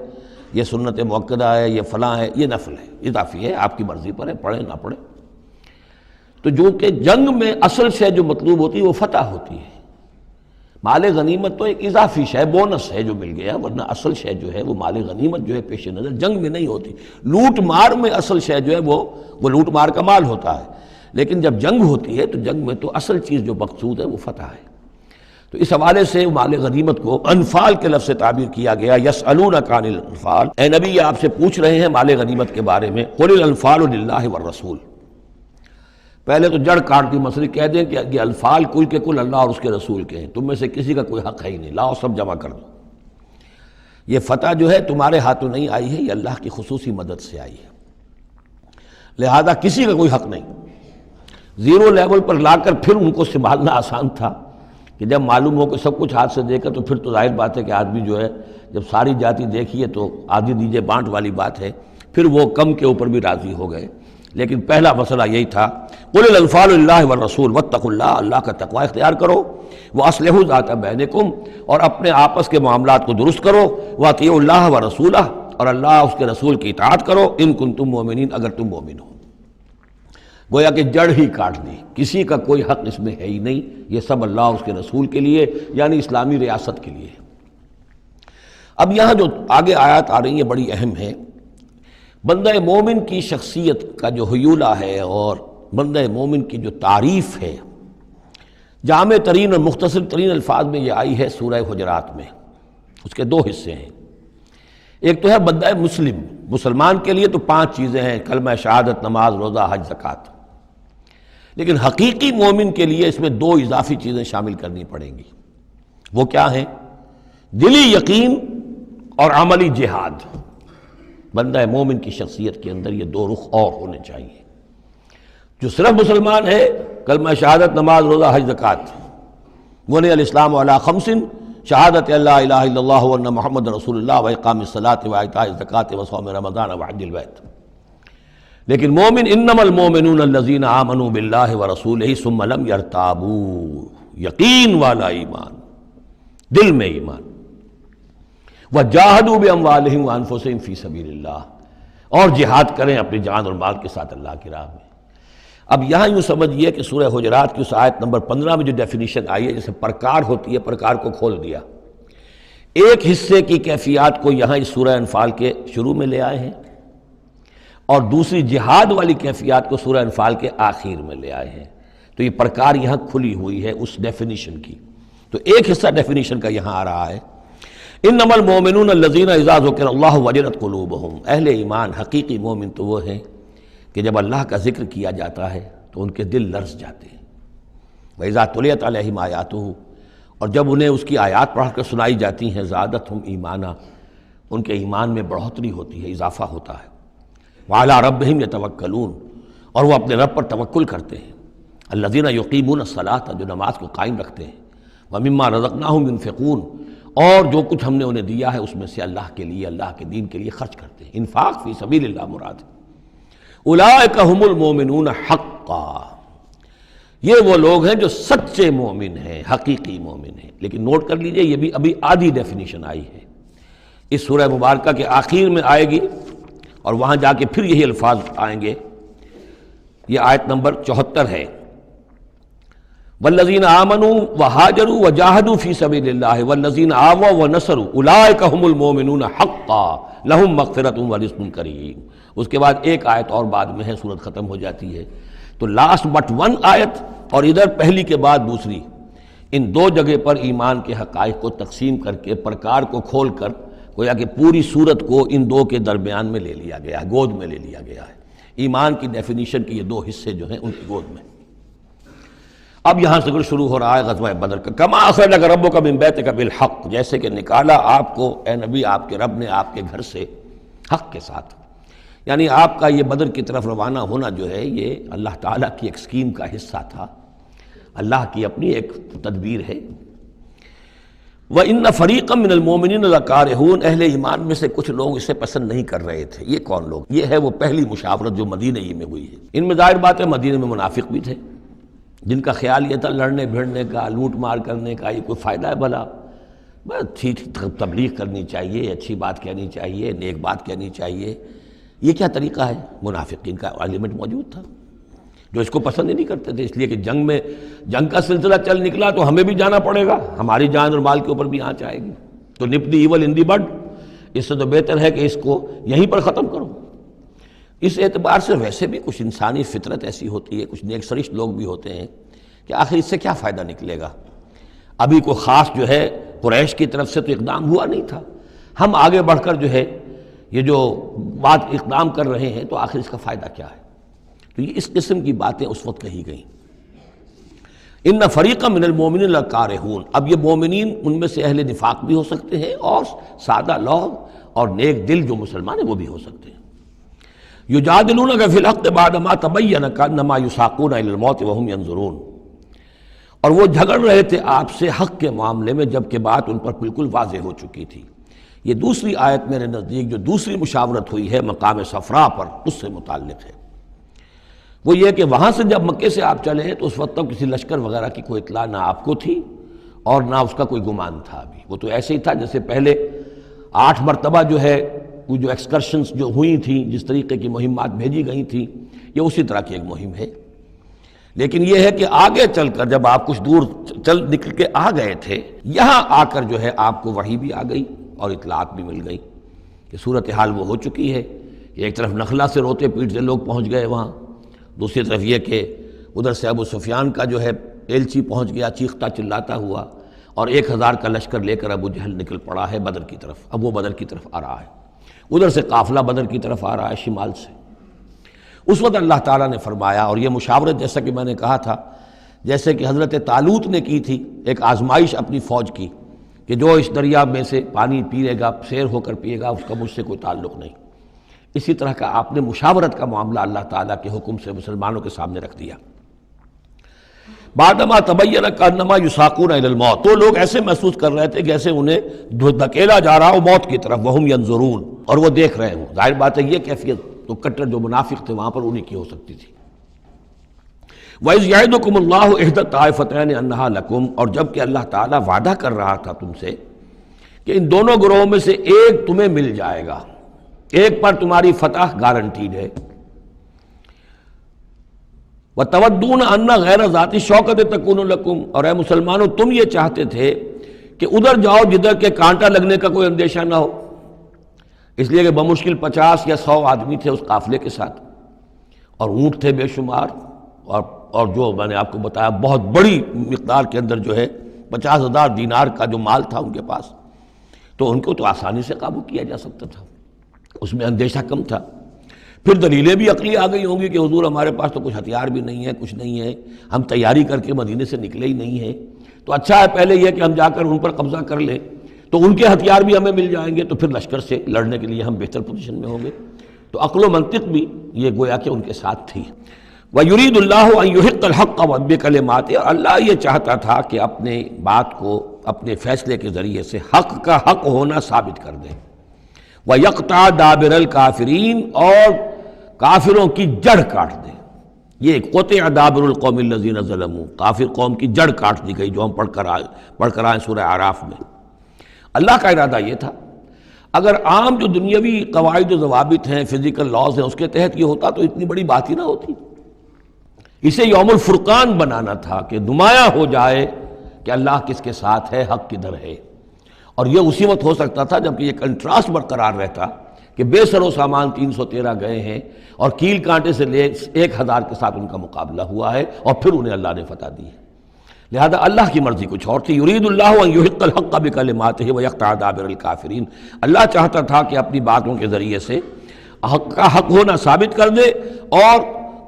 یہ سنت مؤکدہ ہے، یہ فلاں ہے، یہ نفل ہے، اضافی ہے، آپ کی مرضی پر ہے، پڑھیں نہ پڑھیں۔ تو جو کہ جنگ میں اصل سے جو مطلوب ہوتی ہے وہ فتح ہوتی ہے، مال غنیمت تو ایک اضافی شے، بونس ہے جو مل گیا، ورنہ اصل شے جو ہے وہ مال غنیمت جو ہے پیش نظر جنگ میں نہیں ہوتی۔ لوٹ مار میں اصل شے جو ہے وہ لوٹ مار کا مال ہوتا ہے، لیکن جب جنگ ہوتی ہے تو جنگ میں تو اصل چیز جو مقصود ہے وہ فتح ہے۔ تو اس حوالے سے مال غنیمت کو انفال کے لفظ سے تعبیر کیا گیا، یسألونک عن الانفال، اے نبی یہ آپ سے پوچھ رہے ہیں مال غنیمت کے بارے میں، قل الانفال للہ والرسول۔ پہلے تو جڑ کاٹ دی مسئلے، کہہ دیں کہ یہ انفال کل کے کل اللہ اور اس کے رسول کے ہیں، تم میں سے کسی کا کوئی حق ہے ہی نہیں، لاؤ سب جمع کر دو۔ یہ فتح جو ہے تمہارے ہاتھوں نہیں آئی ہے، یہ اللہ کی خصوصی مدد سے آئی ہے، لہذا کسی کا کوئی حق نہیں۔ زیرو لیول پر لا کر پھر ان کو سنبھالنا آسان تھا کہ جب معلوم ہو کہ سب کچھ ہاتھ سے دے کر، تو پھر تو ظاہر بات ہے کہ آدمی جو ہے جب ساری جاتی دیکھیے تو آدھی دیجے بانٹ والی بات ہے، پھر وہ کم کے اوپر بھی راضی ہو گئے۔ لیکن پہلا مسئلہ یہی تھا، قل الانفال للہ والرسول واتقوا اللہ، اللہ کا تقوی اختیار کرو، واصلحوا ذات بینکم، اور اپنے آپس کے معاملات کو درست کرو، واطیعوا اللہ ورسولہ، اور اللہ اس کے رسول کی اطاعت کرو، ان کنتم مؤمنین، اگر تم مومن ہو۔ گویا کہ جڑ ہی کاٹ دی، کسی کا کوئی حق اس میں ہے ہی نہیں، یہ سب اللہ اور اس کے رسول کے لیے، یعنی اسلامی ریاست کے لیے۔ اب یہاں جو آگے آیات آ رہی ہیں بڑی اہم ہیں۔ بندہ مومن کی شخصیت کا جو حیولہ ہے اور بندہ مومن کی جو تعریف ہے، جامع ترین اور مختصر ترین الفاظ میں یہ آئی ہے سورہ حجرات میں۔ اس کے دو حصے ہیں، ایک تو ہے بندہ مسلم، مسلمان کے لیے تو 5 چیزیں ہیں، کلمہ شہادت، نماز، روزہ، حج، زکوٰۃ، لیکن حقیقی مومن کے لیے اس میں 2 اضافی چیزیں شامل کرنی پڑیں گی۔ وہ کیا ہیں؟ دلی یقین اور عملی جہاد۔ بندہ مومن کی شخصیت کے اندر یہ 2 رخ اور ہونے چاہیے۔ جو صرف مسلمان ہے، کلمہ شہادت، نماز، روزہ، حج، زکوٰۃ، بنی الاسلام علی 5، شہادت اللہ الہ الا اللہ وان محمد رسول اللہ واقام الصلاۃ وایتاء الزکوٰۃ وصوم رمضان وحج البیت۔ لیکن مومن، انما المؤمنون الذین آمنوا باللہ ورسولہ ثم لم یرتابوا، یقین والا ایمان، دل میں ایمان، وجاہدوا باموالہم وانفسہم فی سبیل اللہ، اور جہاد کریں اپنی جان اور مال کے ساتھ اللہ کی راہ میں۔ اب یہاں یوں سمجھیے کہ سورہ حجرات کی اس آیت نمبر 15 میں جو ڈیفینیشن آئی ہے، جیسے پرکار ہوتی ہے، پرکار کو کھول دیا۔ ایک حصے کی کیفیات کو یہاں اس سورہ انفال کے شروع میں لے آئے ہیں، اور دوسری جہاد والی کیفیات کو سورہ انفال کے آخر میں لے آئے ہیں۔ تو یہ پرکار یہاں کھلی ہوئی ہے اس ڈیفینیشن کی۔ تو ایک حصہ ڈیفینیشن کا یہاں آ رہا ہے، انما المؤمنون الذین اذا ذکر اللہ وجلت قلوبہم، اہل ایمان، حقیقی مومن تو وہ ہیں کہ جب اللہ کا ذکر کیا جاتا ہے تو ان کے دل لرز جاتے ہیں۔ وَإِذَا تُلِيَتْ عَلَيْهِمْ آیَاتُهُ، اور جب انہیں اس کی آیات پڑھ کر سنائی جاتی ہیں، زادتہم ایمانا، ان کے ایمان میں بڑھوتری ہوتی ہے، اضافہ ہوتا ہے۔ وَعَلَىٰ رَبِّهِمْ يَتَوَكَّلُونَ، اور وہ اپنے رب پر توکل کرتے ہیں۔ الَّذِينَ يُقِيمُونَ الصَّلَاةَ، جو نماز کو قائم رکھتے ہیں۔ وَمِمَّا رَزَقْنَاهُمْ يُنْفِقُونَ، اور جو کچھ ہم نے انہیں دیا ہے اس میں سے اللہ کے لیے، اللہ کے دین کے لیے خرچ کرتے ہیں۔ انفاق فی سبیل اللہ مراد ہے۔ اولئک ھم المؤمنون حقا، یہ وہ لوگ ہیں جو سچے مومن ہیں، حقیقی مومن ہیں۔ لیکن نوٹ کر لیجئے یہ بھی ابھی آدھی ڈیفینیشن آئی ہے، اس سورہ مبارکہ کے آخر میں آئے گی، اور وہاں جا کے پھر یہی الفاظ آئیں گے۔ یہ آیت نمبر 74 ہے، والذین آمنوا وہاجروا وجاہدوا فی سبیل اللہ والذین آووا ونصروا اولئک ھم المؤمنون حقا لہم مغفرۃ ورزق کریم۔ اس کے بعد ایک آیت اور بعد میں ہے، سورت ختم ہو جاتی ہے۔ تو لاسٹ بٹ 1 آیت، اور ادھر پہلی کے بعد دوسری، ان 2 جگہ پر ایمان کے حقائق کو تقسیم کر کے، پرکار کو کھول کر، گویا کہ پوری سورت کو ان 2 کے درمیان میں لے لیا گیا ہے، گود میں لے لیا گیا ہے۔ ایمان کی ڈیفینیشن کے یہ 2 حصے جو ہیں ان کی گود میں۔ اب یہاں ذکر شروع ہو رہا ہے غزوہ بدر کا۔ کما اخرجک ربک من بیتک بالحق، جیسے کہ نکالا آپ کو اے نبی آپ کے رب نے آپ کے گھر سے حق کے ساتھ، یعنی آپ کا یہ بدر کی طرف روانہ ہونا جو ہے یہ اللہ تعالیٰ کی ایک اسکیم کا حصہ تھا، اللہ کی اپنی ایک تدبیر ہے۔ وَإِنَّ فَرِيقًا مِّنَ الْمُؤْمِنِينَ لَكَارِهُونَ، اہل ایمان میں سے کچھ لوگ اسے پسند نہیں کر رہے تھے۔ یہ کون لوگ؟ یہ ہے وہ پہلی مشاورت جو مدینہ ہی میں ہوئی ہے۔ ان میں ظاہر بات ہے مدینہ میں منافق بھی تھے، جن کا خیال یہ تھا لڑنے بھیڑنے کا، لوٹ مار کرنے کا، یہ کوئی فائدہ ہے بھلا؟ بس ٹھیک تبلیغ کرنی چاہیے، اچھی بات کہنی چاہیے، نیک بات کہنی چاہیے، یہ کیا طریقہ ہے؟ منافقین کا ایلیمنٹ موجود تھا۔ جو اس کو پسند ہی نہیں کرتے تھے، اس لیے کہ جنگ کا سلسلہ چل نکلا تو ہمیں بھی جانا پڑے گا، ہماری جان اور مال کے اوپر بھی آنچ آئے گی، تو نپ دی ایول ان دی بڈ، اس سے تو بہتر ہے کہ اس کو یہیں پر ختم کرو۔ اس اعتبار سے ویسے بھی کچھ انسانی فطرت ایسی ہوتی ہے، کچھ نیک سرشت لوگ بھی ہوتے ہیں کہ آخر اس سے کیا فائدہ نکلے گا، ابھی کوئی خاص جو ہے قریش کی طرف سے تو اقدام ہوا نہیں تھا، ہم آگے بڑھ کر جو ہے یہ جو بات اقدام کر رہے ہیں تو آخر اس کا فائدہ کیا ہے؟ تو یہ اس قسم کی باتیں اس وقت کہی گئیں۔ ان فریقا من المؤمنین لکارہون، اب یہ مومنین ان میں سے اہل نفاق بھی ہو سکتے ہیں اور سادہ لوگ اور نیک دل جو مسلمان ہیں وہ بھی ہو سکتے ہیں۔ یجادلونک فی الحق بعد ما تبین کانما یساقون الی الموت وہم ینظرون، اور وہ جھگڑ رہے تھے آپ سے حق کے معاملے میں جبکہ بات ان پر بالکل واضح ہو چکی تھی۔ یہ دوسری آیت میرے نزدیک جو دوسری مشاورت ہوئی ہے مقام صفرا پر، اس سے متعلق ہے۔ وہ یہ کہ وہاں سے جب مکے سے آپ چلے تو اس وقت تک کسی لشکر وغیرہ کی کوئی اطلاع نہ آپ کو تھی اور نہ اس کا کوئی گمان تھا ابھی، وہ تو ایسے ہی تھا جیسے پہلے 8 مرتبہ جو ہے وہ جو ایکسکرشنز جو ہوئی تھیں، جس طریقے کی مہمات بھیجی گئی تھیں، یہ اسی طرح کی ایک مہم ہے۔ لیکن یہ ہے کہ آگے چل کر جب آپ کچھ دور چل نکل کے آ گئے تھے، یہاں آ کر جو ہے آپ کو وحی بھی آ گئی اور اطلاعات بھی مل گئی کہ صورتحال وہ ہو چکی ہے کہ ایک طرف نخلا سے روتے پیٹتے لوگ پہنچ گئے وہاں، دوسری طرف یہ کہ ادھر سے ابو سفیان کا جو ہے ایلچی پہنچ گیا چیختا چلاتا ہوا، اور 1000 کا لشکر لے کر ابو جہل نکل پڑا ہے بدر کی طرف، اب وہ بدر کی طرف آ رہا ہے، ادھر سے قافلہ بدر کی طرف آ رہا ہے شمال سے۔ اس وقت اللہ تعالیٰ نے فرمایا، اور یہ مشاورت جیسا کہ میں نے کہا تھا جیسے کہ حضرت طالوت نے کی تھی، ایک آزمائش اپنی فوج کی کہ جو اس دریا میں سے پانی پیے گا سیر ہو کر پیے گا اس کا مجھ سے کوئی تعلق نہیں، اسی طرح کا آپ نے مشاورت کا معاملہ اللہ تعالیٰ کے حکم سے مسلمانوں کے سامنے رکھ دیا۔ بعدما تبین کانما یساقون الی الموت، تو لوگ ایسے محسوس کر رہے تھے جیسے انہیں دھکیلا جا رہا ہو موت کی طرف، وہم ینظرون، اور وہ دیکھ رہے ہوں۔ ظاہر بات ہے یہ کیفیت تو کٹر جو منافق تھے وہاں پر انہی کی ہو سکتی تھی۔ وَإِذْ يَعِدُكُمُ اللَّهُ إِحْدَى الطَّائِفَتَيْنِ أَنَّهَا لَكُمْ، اور جب کہ اللہ تعالیٰ وعدہ کر رہا تھا تم سے کہ ان دونوں گروہوں میں سے ایک تمہیں مل جائے گا، ایک پر تمہاری فتح گارنٹیڈ ہے۔ وَتَوَدُّونَ أَنَّ غَيْرَ ذَاتِ الشَّوْكَةِ تَكُونُ لَكُمْ، اور اے مسلمانوں تم یہ چاہتے تھے کہ ادھر جاؤ جدھر کے کانٹا لگنے کا کوئی اندیشہ نہ ہو، اس لیے کہ بمشکل 50 یا 100 آدمی تھے اس قافلے کے ساتھ، اور اونٹ تھے بے شمار، اور جو میں نے آپ کو بتایا بہت بڑی مقدار کے اندر جو ہے 50,000 دینار کا جو مال تھا ان کے پاس، تو ان کو تو آسانی سے قابو کیا جا سکتا تھا، اس میں اندیشہ کم تھا۔ پھر دلیلیں بھی عقلی آ گئی ہوں گی کہ حضور ہمارے پاس تو کچھ ہتھیار بھی نہیں ہے، کچھ نہیں ہے، ہم تیاری کر کے مدینے سے نکلے ہی نہیں ہیں، تو اچھا ہے پہلے یہ کہ ہم جا کر ان پر قبضہ کر لیں تو ان کے ہتھیار بھی ہمیں مل جائیں گے، تو پھر لشکر سے لڑنے کے لیے ہم بہتر پوزیشن میں ہوں گے۔ تو عقل و منطق بھی یہ گویا کہ ان کے ساتھ تھی۔ وَيُرِيدُ اللَّهُ أَن يُحِقَّ الْحَقَّ بِكَلِمَاتِهِ، اور اللہ یہ چاہتا تھا کہ اپنے بات کو اپنے فیصلے کے ذریعے سے حق کا حق ہونا ثابت کر دے۔ وَيَقْطَعَ دَابِرَ الْكَافِرِينَ، اور کافروں کی جڑ کاٹ دے۔ یہ قطع دابر القوم الذین ظلموا، کافر قوم کی جڑ کاٹ دی گئی، جو ہم پڑھ کر آئے سورہ اعراف میں۔ اللہ کا ارادہ یہ تھا، اگر عام جو دنیاوی قواعد و ضوابط ہیں، فزیکل لاز ہیں، اس کے تحت یہ ہوتا تو اتنی بڑی بات ہی نہ ہوتی۔ اسے یوم الفرقان بنانا تھا کہ نمایاں ہو جائے کہ اللہ کس کے ساتھ ہے، حق کدھر ہے، اور یہ اسی وقت ہو سکتا تھا جبکہ یہ کنٹراسٹ برقرار رہتا کہ بے سر و سامان 313 گئے ہیں اور کیل کانٹے سے لے 1000 کے ساتھ ان کا مقابلہ ہوا ہے، اور پھر انہیں اللہ نے فتح دی ہے۔ لہذا اللہ کی مرضی کچھ اور تھی۔ یرید اللہ ان یحق الحق بکلماتہ ویقطع دابر الکافرین، اللہ چاہتا تھا کہ اپنی باتوں کے ذریعے سے حق کا حق ہونا ثابت کر دے اور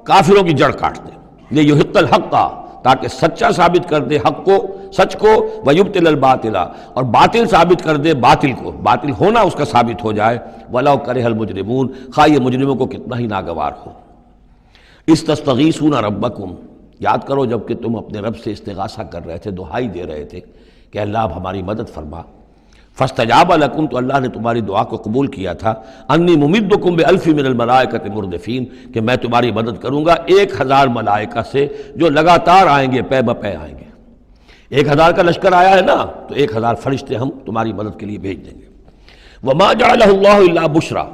کافروں کی جڑ کاٹ دے۔ یہ یحق الحق کا، تاکہ سچا ثابت کر دے حق کو، سچ کو، ویبطل الباطل، اور باطل ثابت کر دے باطل کو، باطل ہونا اس کا ثابت ہو جائے۔ ولو کرہ المجرمون، خواہ یہ مجرموں کو کتنا ہی ناگوار ہو۔ استستغیثون ربکم، یاد کرو جب کہ تم اپنے رب سے استغاثہ کر رہے تھے، دعائی دے رہے تھے کہ اللہ اب ہماری مدد فرما۔ فاستجاب لکم، تو اللہ نے تمہاری دعا کو قبول کیا تھا۔ انی ممدکم بألف من الملائکۃ مردفین، کہ میں تمہاری مدد کروں گا 1000 ملائکہ سے جو لگاتار آئیں گے، پے بپے آئیں گے۔ 1000 کا لشکر آیا ہے نا، تو 1000 فرشتے ہم تمہاری مدد کے لیے بھیج دیں گے۔ وما جعلہ اللہ الا بشرا،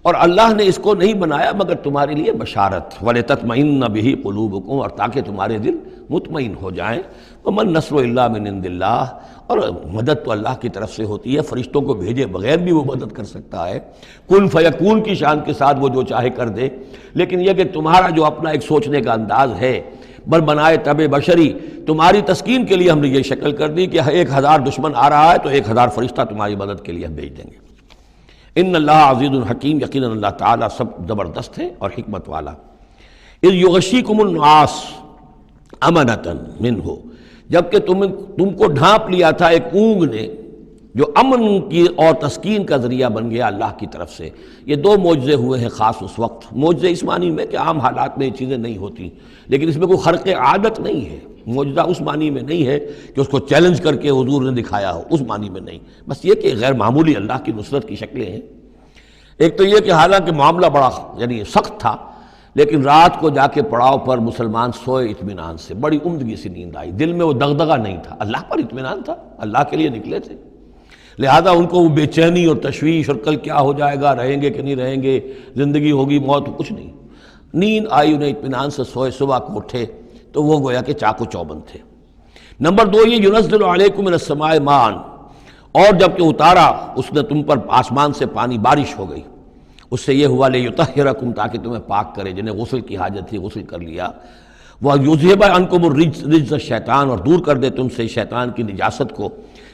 اور اللہ نے اس کو نہیں بنایا مگر تمہارے لیے بشارت، وَلِتَطْمَئِنَّ بِهِ قُلُوبُكُمْ، اور تاکہ تمہارے دل مطمئن ہو جائیں۔ وَمَن نَّصْرُ إِلَّا مِنْ عِندِ اللَّهِ، اور مدد تو اللہ کی طرف سے ہوتی ہے، فرشتوں کو بھیجے بغیر بھی وہ مدد کر سکتا ہے، کن فیکون کی شان کے ساتھ وہ جو چاہے کر دے۔ لیکن یہ کہ تمہارا جو اپنا ایک سوچنے کا انداز ہے، بر بنائے طبع بشری، تمہاری تسکین کے لیے ہم نے یہ شکل کر دی کہ 1000 دشمن آ رہا ہے تو 1000 فرشتہ تمہاری مدد کے لیے ہم بھیج دیں گے۔ ان اللہ عزیز الحکیم، یقیناً اللہ تعالیٰ سب زبردست ہے اور حکمت والا۔ اذ یغشیکم النعاس امنۃ منہ، جبکہ تم کو ڈھانپ لیا تھا ایک اونگ نے جو امن کی اور تسکین کا ذریعہ بن گیا اللہ کی طرف سے۔ یہ 2 معجزے ہوئے ہیں خاص اس وقت، معجزے اس معنی میں کہ عام حالات میں یہ چیزیں نہیں ہوتی، لیکن اس میں کوئی خرق عادت نہیں ہے۔ معجزہ اس معنی میں نہیں ہے کہ اس کو چیلنج کر کے حضور نے دکھایا ہو، اس معنی میں نہیں، بس یہ کہ غیر معمولی اللہ کی نصرت کی شکلیں ہیں۔ ایک تو یہ کہ حالانکہ معاملہ بڑا یعنی سخت تھا، لیکن رات کو جا کے پڑاؤ پر مسلمان سوئے اطمینان سے، بڑی عمدگی سے نیند آئی، دل میں وہ دغدغہ نہیں تھا، اللہ پر اطمینان تھا، اللہ کے لیے نکلے تھے، لہذا ان کو وہ بے چینی اور تشویش اور کل کیا ہو جائے گا، رہیں گے کہ نہیں رہیں گے، زندگی ہوگی موت، کچھ نہیں، نیند آئی، انہیں اطمینان سے سوئے، صبح کو اٹھے تو وہ گویا کہ چاق و چوبند تھے۔ نمبر 2 یہ ينزل علیکم من السماء ماء، اور جب کہ اتارا اس نے تم پر آسمان سے پانی، بارش ہو گئی، اس سے یہ ہوا لیطہرکم، تاکہ تمہیں پاک کرے، جنہیں غسل کی حاجت تھی غسل کر لیا، وَیُذْہِبَ عَنْکُمُ الرِّجْسَ الشیطان، اور دور کر دے تم سے شیطان کی نجاست کو،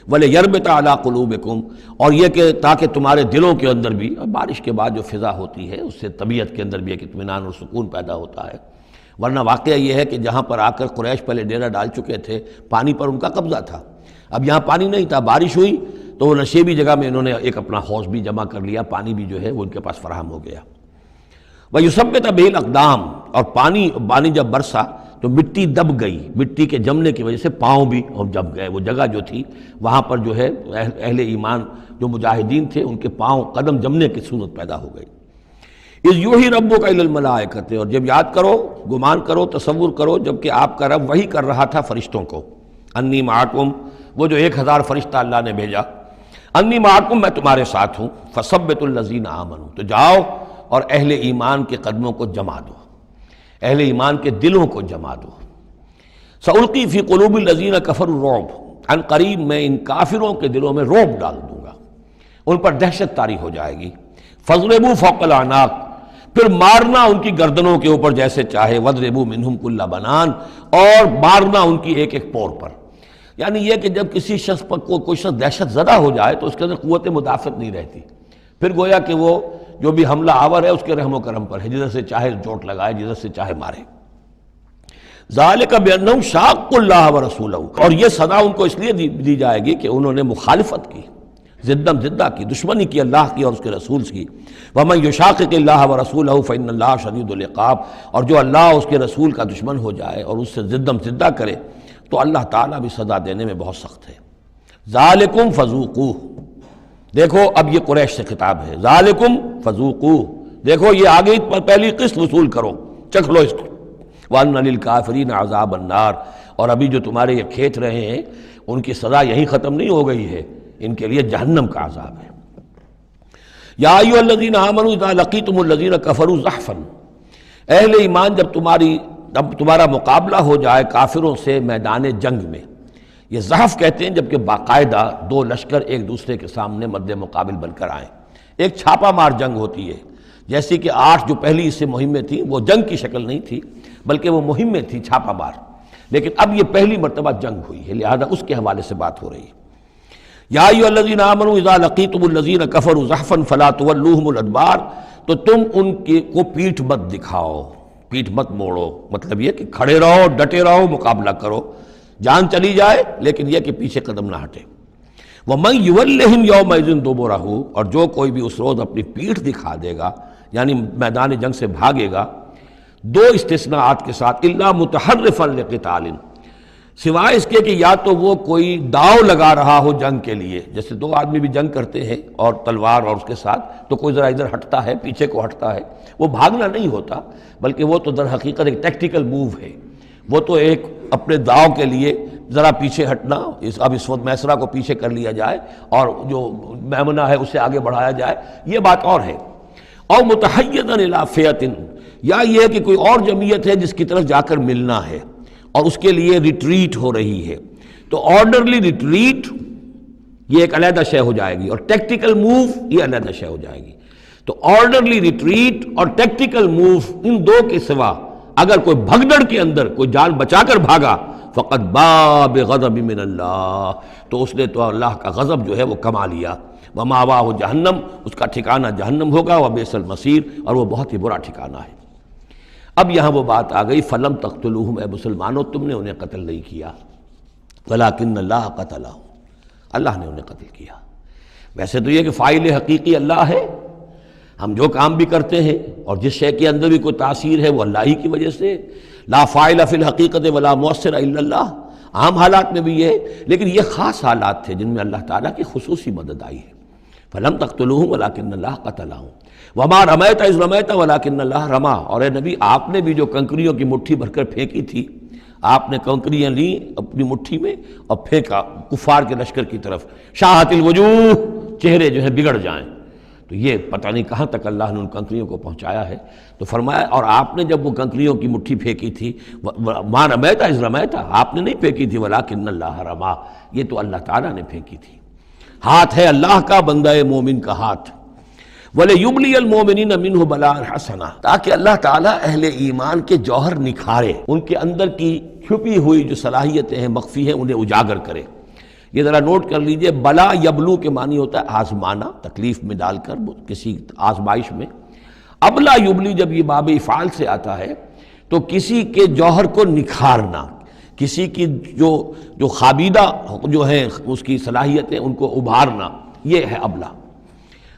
وَلِیَرْبِطَ عَلَىٰ قُلُوبِکُمْ، اور یہ کہ تاکہ تمہارے دلوں کے اندر بھی، بارش کے بعد جو فضا ہوتی ہے اس سے طبیعت کے اندر بھی ایک اطمینان اور سکون پیدا ہوتا ہے۔ ورنہ واقعہ یہ ہے کہ جہاں پر آ کر قریش پہلے ڈیرہ ڈال چکے تھے، پانی پر ان کا قبضہ تھا، اب یہاں پانی نہیں تھا، بارش ہوئی تو وہ نشیبی جگہ میں انہوں نے ایک اپنا حوض بھی جمع کر لیا، پانی بھی جو ہے وہ ان کے پاس فراہم ہو گیا۔ وَيُثَبِّتَ بِهِ الْأَقْدَامَ، اور پانی جب برسا تو مٹی دب گئی، مٹی کے جمنے کی وجہ سے پاؤں بھی دب گئے، وہ جگہ جو تھی وہاں پر جو ہے اہل ایمان جو مجاہدین تھے ان کے پاؤں قدم جمنے کی صورت پیدا ہو گئی۔ اذ یوحی ربک الی الملائکۃ، اور جب یاد کرو، گمان کرو، تصور کرو، جب کہ آپ کا رب وحی کر رہا تھا فرشتوں کو، انی معکم، وہ جو 1000 فرشتہ اللہ نے بھیجا، انی معکم، میں تمہارے ساتھ ہوں، فثبتوا الذین آمنوا، تو جاؤ اور اہل ایمان کے قدموں کو جما دو، اہل ایمان کے دلوں کو جما دو۔ سألقی فی قلوب الذین کفروا الرعب، عن قریب میں ان کافروں کے دلوں میں رعب ڈال دوں گا، ان پر دہشت طاری ہو جائے گی۔ فاضربوا فوق الاعناق، پھر مارنا ان کی گردنوں کے اوپر جیسے چاہے، واضربوا منہم کل بنان، اور مارنا ان کی ایک ایک پور پر۔ یعنی یہ کہ جب کسی شخص پر کوئی شخص دہشت زدہ ہو جائے تو اس کے اندر قوت مدافعت نہیں رہتی، پھر گویا کہ وہ جو بھی حملہ آور ہے اس کے رحم و کرم پر ہے، جدھر سے چاہے چوٹ لگائے، جدھر سے چاہے مارے۔ ذالک بانہم شاقوا اللہ ورسولہ، اور یہ سزا ان کو اس لیے دی جائے گی کہ انہوں نے مخالفت کی، ضدم ضدہ کی، دشمنی کی اللہ کی اور اس کے رسول کی۔ ومن یشاقق اللہ ورسولہ فإن اللہ شدید العقاب، اور جو اللہ اور اس کے رسول کا دشمن ہو جائے اور اس سے ضدم ضدہ کرے تو اللہ تعالیٰ بھی سزا دینے میں بہت سخت ہے۔ ذالکم فذوقوہ، دیکھو اب یہ قریش سے خطاب ہے، ذالکم فذوقوہ، دیکھو یہ آگے پہلی قسط وصول کرو، چکھ لو اس کو۔ وَأَنَّ لِلْكَافِرِينَ عَذَابَ النَّارِ، اور ابھی جو تمہارے یہ کھیت رہے ہیں ان کی سزا یہی ختم نہیں ہو گئی ہے، ان کے لیے جہنم کا عذاب ہے۔ یا ایھا الذین آمنوا اذا لقیتم الذین کفروا زحفا، اہل ایمان جب تمہارا مقابلہ ہو جائے کافروں سے میدان جنگ میں، یہ زحف کہتے ہیں جبکہ باقاعدہ 2 لشکر ایک دوسرے کے سامنے مد مقابل بن کر آئیں، ایک چھاپا مار جنگ ہوتی ہے، جیسے کہ 8 جو پہلی اس سے مہمیں تھیں وہ جنگ کی شکل نہیں تھی بلکہ وہ مہمیں تھیں چھاپا مار، لیکن اب یہ پہلی مرتبہ جنگ ہوئی ہے، لہذا اس کے حوالے سے بات ہو رہی ہے۔ یا ایھا الذین آمنوا اذا لقیتم الذین کفروا زحفا فلا تولوہم الادبار، تو تم ان کو پیٹھ مت دکھاؤ، پیٹھ مت موڑو، مطلب یہ کہ کھڑے رہو، ڈٹے رہو، مقابلہ کرو، جان چلی جائے لیکن یہ کہ پیچھے قدم نہ ہٹے۔ وَمَن يُوَلِّهِمْ يَوْمَئِذٍ دُبُرَهُ، اور جو کوئی بھی اس روز اپنی پیٹھ دکھا دے گا یعنی میدان جنگ سے بھاگے گا، 2 استثناءات کے ساتھ، الا متحرفا لقتال، سوائے اس کے کہ یا تو وہ کوئی داؤ لگا رہا ہو جنگ کے لیے، جیسے 2 آدمی بھی جنگ کرتے ہیں اور تلوار اور اس کے ساتھ، تو کوئی ذرا ادھر ہٹتا ہے، پیچھے کو ہٹتا ہے، وہ بھاگنا نہیں ہوتا بلکہ وہ تو در حقیقت ایک ٹیکٹیکل موو ہے، وہ تو ایک اپنے داؤ کے لیے ذرا پیچھے ہٹنا، اب اس وقت میسرہ کو پیچھے کر لیا جائے اور جو میمنہ ہے اسے آگے بڑھایا جائے، یہ بات اور ہے۔ او متحیزا الی فئۃ، یا یہ ہے کہ کوئی اور جمعیت ہے جس کی طرف جا کر ملنا ہے اور اس کے لیے ریٹریٹ ہو رہی ہے، تو آرڈرلی ریٹریٹ یہ ایک علیحدہ شے ہو جائے گی، اور ٹیکٹیکل موو یہ علیحدہ شے ہو جائے گی۔ تو آرڈرلی ریٹریٹ اور ٹیکٹیکل موو، ان دو کے سوا اگر کوئی بھگدڑ کے اندر کوئی جان بچا کر بھاگا فقط باب غضب من اللہ، تو اس نے تو اللہ کا غضب جو ہے وہ کما لیا۔ ومأواہ جہنم، اس کا ٹھکانہ جہنم ہوگا، وبئس المصیر، اور وہ بہت ہی برا ٹھکانہ ہے۔ اب یہاں وہ بات آ گئی فلم تقتلوہم، اے مسلمانوں تم نے انہیں قتل نہیں کیا، ولکن اللہ قتلہم، اللہ نے انہیں قتل کیا۔ ویسے تو یہ کہ فاعل حقیقی اللہ ہے، ہم جو کام بھی کرتے ہیں اور جس شے کے اندر بھی کوئی تاثیر ہے وہ اللہ ہی کی وجہ سے، لا فاعل فی الحقیقت ولا مؤثر الا اللہ، عام حالات میں بھی یہ ہے، لیکن یہ خاص حالات تھے جن میں اللہ تعالیٰ کی خصوصی مدد آئی ہے۔ فلم تقتلوہم ولکن اللہ قتلہم وما رمیت اذ رمیت ولکن اللہ رما، اور اے نبی آپ نے بھی جو کنکریوں کی مٹھی بھر کر پھینکی تھی، آپ نے کنکریاں لیں اپنی مٹھی میں اور پھینکا کفار کے لشکر کی طرف، شاہت الوجوہ، چہرے جو ہیں بگڑ جائیں، تو یہ پتہ نہیں کہاں تک اللہ نے ان کنکریوں کو پہنچایا ہے۔ تو فرمایا اور آپ نے جب وہ کنکریوں کی مٹھی پھینکی تھی، ما رمیت اذ رمیت، آپ نے نہیں پھینکی تھی، ولکن اللہ رما، یہ تو اللہ تعالیٰ نے پھینکی تھی۔ ہاتھ ہے اللہ کا، بندہ مومن کا ہاتھ۔ وَلِيُبْلِيَ الْمُؤْمِنِينَ مِنْهُ بَلَاءً حَسَنًا، تاکہ اللہ تعالیٰ اہل ایمان کے جوہر نکھارے، ان کے اندر کی چھپی ہوئی جو صلاحیتیں ہیں، مخفی ہیں، انہیں اجاگر کرے۔ یہ ذرا نوٹ کر لیجئے، بلا یبلو کے معنی ہوتا ہے آزمانا، تکلیف میں ڈال کر کسی آزمائش میں۔ ابلا یبلی جب یہ باب افعال سے آتا ہے تو کسی کے جوہر کو نکھارنا، کسی کی جو خابیدہ جو ہیں اس کی صلاحیتیں ان کو ابھارنا، یہ ہے ابلا۔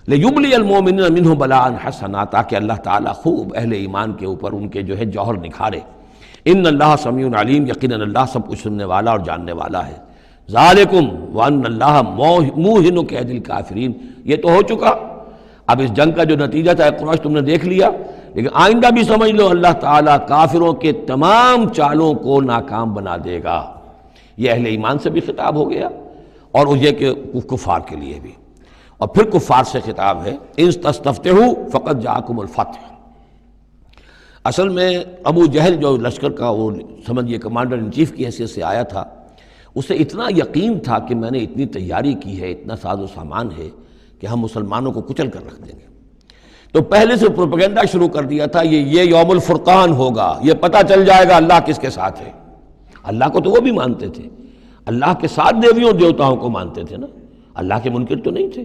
لیبلی المؤمنین منہ بلاء حسنا، تاکہ اللہ تعالیٰ خوب اہل ایمان کے اوپر ان کے جو ہے جوہر نکھارے۔ ان اللہ سمیع علیم، یقیناً اللہ سب کچھ سننے والا اور جاننے والا ہے۔ ذالکم وان اللہ موہن کید الکافرین، یہ تو ہو چکا، اب اس جنگ کا جو نتیجہ تھا قریش تم نے دیکھ لیا، لیکن آئندہ بھی سمجھ لو اللہ تعالیٰ کافروں کے تمام چالوں کو ناکام بنا دے گا۔ یہ اہل ایمان سے بھی خطاب ہو گیا اور یہ کہ کفار کے لیے بھی، اور پھر کفار سے خطاب ہے، ان تستفتحوا فقد جاءکم الفتح۔ اصل میں ابو جہل جو لشکر کا وہ سمجھیے کمانڈر ان چیف کی حیثیت سے آیا تھا، اسے اتنا یقین تھا کہ میں نے اتنی تیاری کی ہے، اتنا ساز و سامان ہے کہ ہم مسلمانوں کو کچل کر رکھ دیں گے، تو پہلے سے پروپیگنڈا شروع کر دیا تھا، یہ یوم الفرقان ہوگا، یہ پتہ چل جائے گا اللہ کس کے ساتھ ہے۔ اللہ کو تو وہ بھی مانتے تھے، اللہ کے ساتھ دیویوں دیوتاؤں کو مانتے تھے نا، اللہ کے منکر تو نہیں تھے،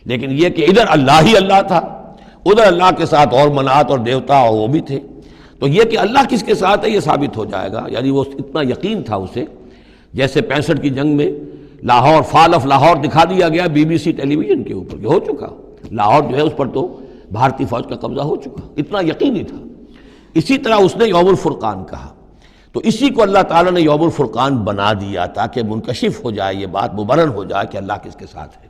لیکن یہ کہ ادھر اللہ ہی اللہ تھا، ادھر اللہ کے ساتھ اور منات اور دیوتا وہ بھی تھے، تو یہ کہ اللہ کس کے ساتھ ہے یہ ثابت ہو جائے گا۔ یعنی وہ اتنا یقین تھا اسے، جیسے 65 کی جنگ میں لاہور، فال آف لاہور دکھا دیا گیا BBC ٹیلی ویژن کے اوپر، کہ ہو چکا لاہور جو ہے اس پر تو بھارتی فوج کا قبضہ ہو چکا، اتنا یقینی تھا۔ اسی طرح اس نے یوم الفرقان کہا، تو اسی کو اللہ تعالیٰ نے یوم الفرقان بنا دیا تاکہ منکشف ہو جائے، یہ بات مبرہن ہو جائے کہ اللہ کس کے ساتھ ہے۔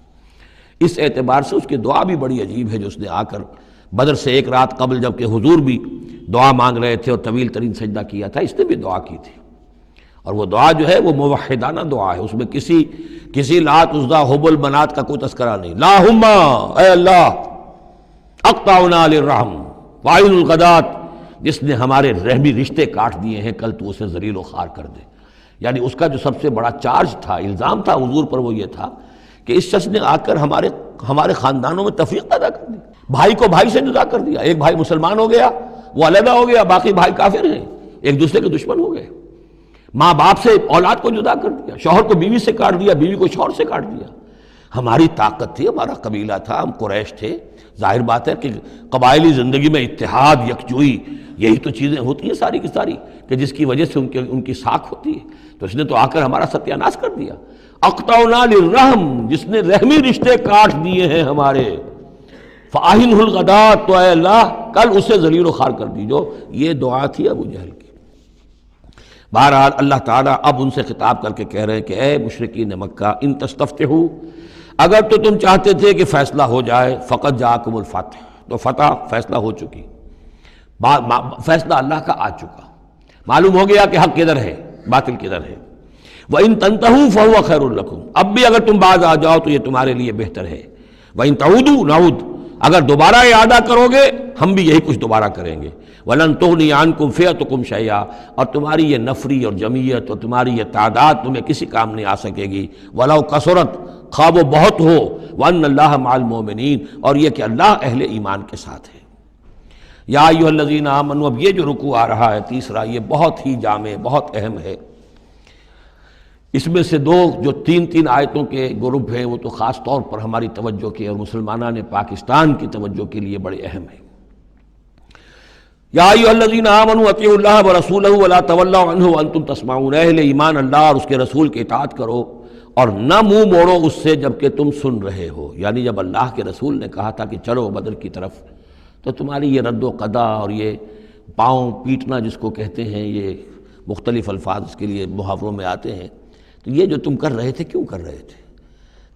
اس اعتبار سے اس کی دعا بھی بڑی عجیب ہے، جو اس نے آ کر بدر سے ایک رات قبل جب کہ حضور بھی دعا مانگ رہے تھے اور طویل ترین سجدہ کیا تھا، اس نے بھی دعا کی تھی، اور وہ دعا جو ہے وہ موحدانہ دعا ہے، اس میں کسی لات عزا حبل منات کا کوئی تذکرہ نہیں۔ اللہم، اے اللہ، اقطعنا للرحم وعین الغدات، جس نے ہمارے رحمی رشتے کاٹ دیے ہیں، کل تو اسے ذلیل و خوار کر دے۔ یعنی اس کا جو سب سے بڑا چارج تھا، الزام تھا حضور پر، وہ یہ تھا کہ اس شخص نے آ کر ہمارے خاندانوں میں تفریق پیدا کر دی، بھائی کو بھائی سے جدا کر دیا، ایک بھائی مسلمان ہو گیا وہ علیحدہ ہو گیا، باقی بھائی کافر ہیں، ایک دوسرے کے دشمن ہو گئے، ماں باپ سے اولاد کو جدا کر دیا، شوہر کو بیوی سے کاٹ دیا، بیوی کو شوہر سے کاٹ دیا۔ ہماری طاقت تھی، ہمارا قبیلہ تھا، ہم قریش تھے، ظاہر بات ہے کہ قبائلی زندگی میں اتحاد، یکجوئی، یہی تو چیزیں ہوتی ہیں ساری کی ساری، کہ جس کی وجہ سے ان کی ساکھ ہوتی ہے، تو اس نے تو آ کر ہمارا ستیہ ناش کر دیا۔ اقطعنا للرحم، جس نے رحمی رشتے کاٹ دیے ہیں ہمارے، فاہنہ الغدات، تو اے اللہ کل اسے ذلیل و خوار کر دیجو۔ یہ دعا تھی ابو جہل کی۔ بہرحال اللہ تعالیٰ اب ان سے خطاب کر کے کہہ رہے ہیں کہ اے مشرکین مکہ، ان تستفتحوا، اگر تو تم چاہتے تھے کہ فیصلہ ہو جائے، فقط جاءکم الفتح، تو فتح فیصلہ ہو چکی، فیصلہ اللہ کا آ چکا، معلوم ہو گیا کہ حق کدھر ہے، باطل کدھر ہے۔ وَإِن تَنْتَهُوا فَهُوَ خَيْرٌ لَكُمْ، اب بھی اگر تم باز آ جاؤ تو یہ تمہارے لیے بہتر ہے۔ وَإِن تَعُودُوا نَعُودْ، اگر دوبارہ اعادہ کرو گے ہم بھی یہی کچھ دوبارہ کریں گے۔ وَلَن تُغْنِيَ عَنْكُمْ فِئَتُكُمْ شَيْئًا، اور تمہاری یہ نفری اور جمعیت اور تمہاری یہ تعداد تمہیں کسی کام نہیں آ سکے گی۔ وَلَوْ كَثُرَتْ، خواہ وہ بہت ہو، وَأَنَّ اللَّهَ مَعَ الْمُؤْمِنِينَ، اور یہ کہ اللہ اہل ایمان کے ساتھ ہے۔ یا ایھا الذین آمنوا، اب یہ جو رکوع آ رہا ہے تیسرا، یہ بہت ہی جامع، بہت اہم ہے۔ اس میں سے دو جو تین آیتوں کے گروپ ہیں وہ تو خاص طور پر ہماری توجہ کے اور مسلمانوں نے پاکستان کی توجہ کے لیے بڑے اہم ہیں۔ یا ایھا الذین آمنوا اطیعوا اللہ ورسولہ ولا تولوا عنہ وانتم تسمعون، اہل ایمان اللہ اور اس کے رسول کی اطاعت کرو اور نہ منہ موڑو اس سے جبکہ تم سن رہے ہو۔ یعنی جب اللہ کے رسول نے کہا تھا کہ چلو بدر کی طرف، تو تمہاری یہ رد و قدا اور یہ پاؤں پیٹنا جس کو کہتے ہیں، یہ مختلف الفاظ اس کے لیے محاوروں میں آتے ہیں، تو یہ جو تم کر رہے تھے کیوں کر رہے تھے؟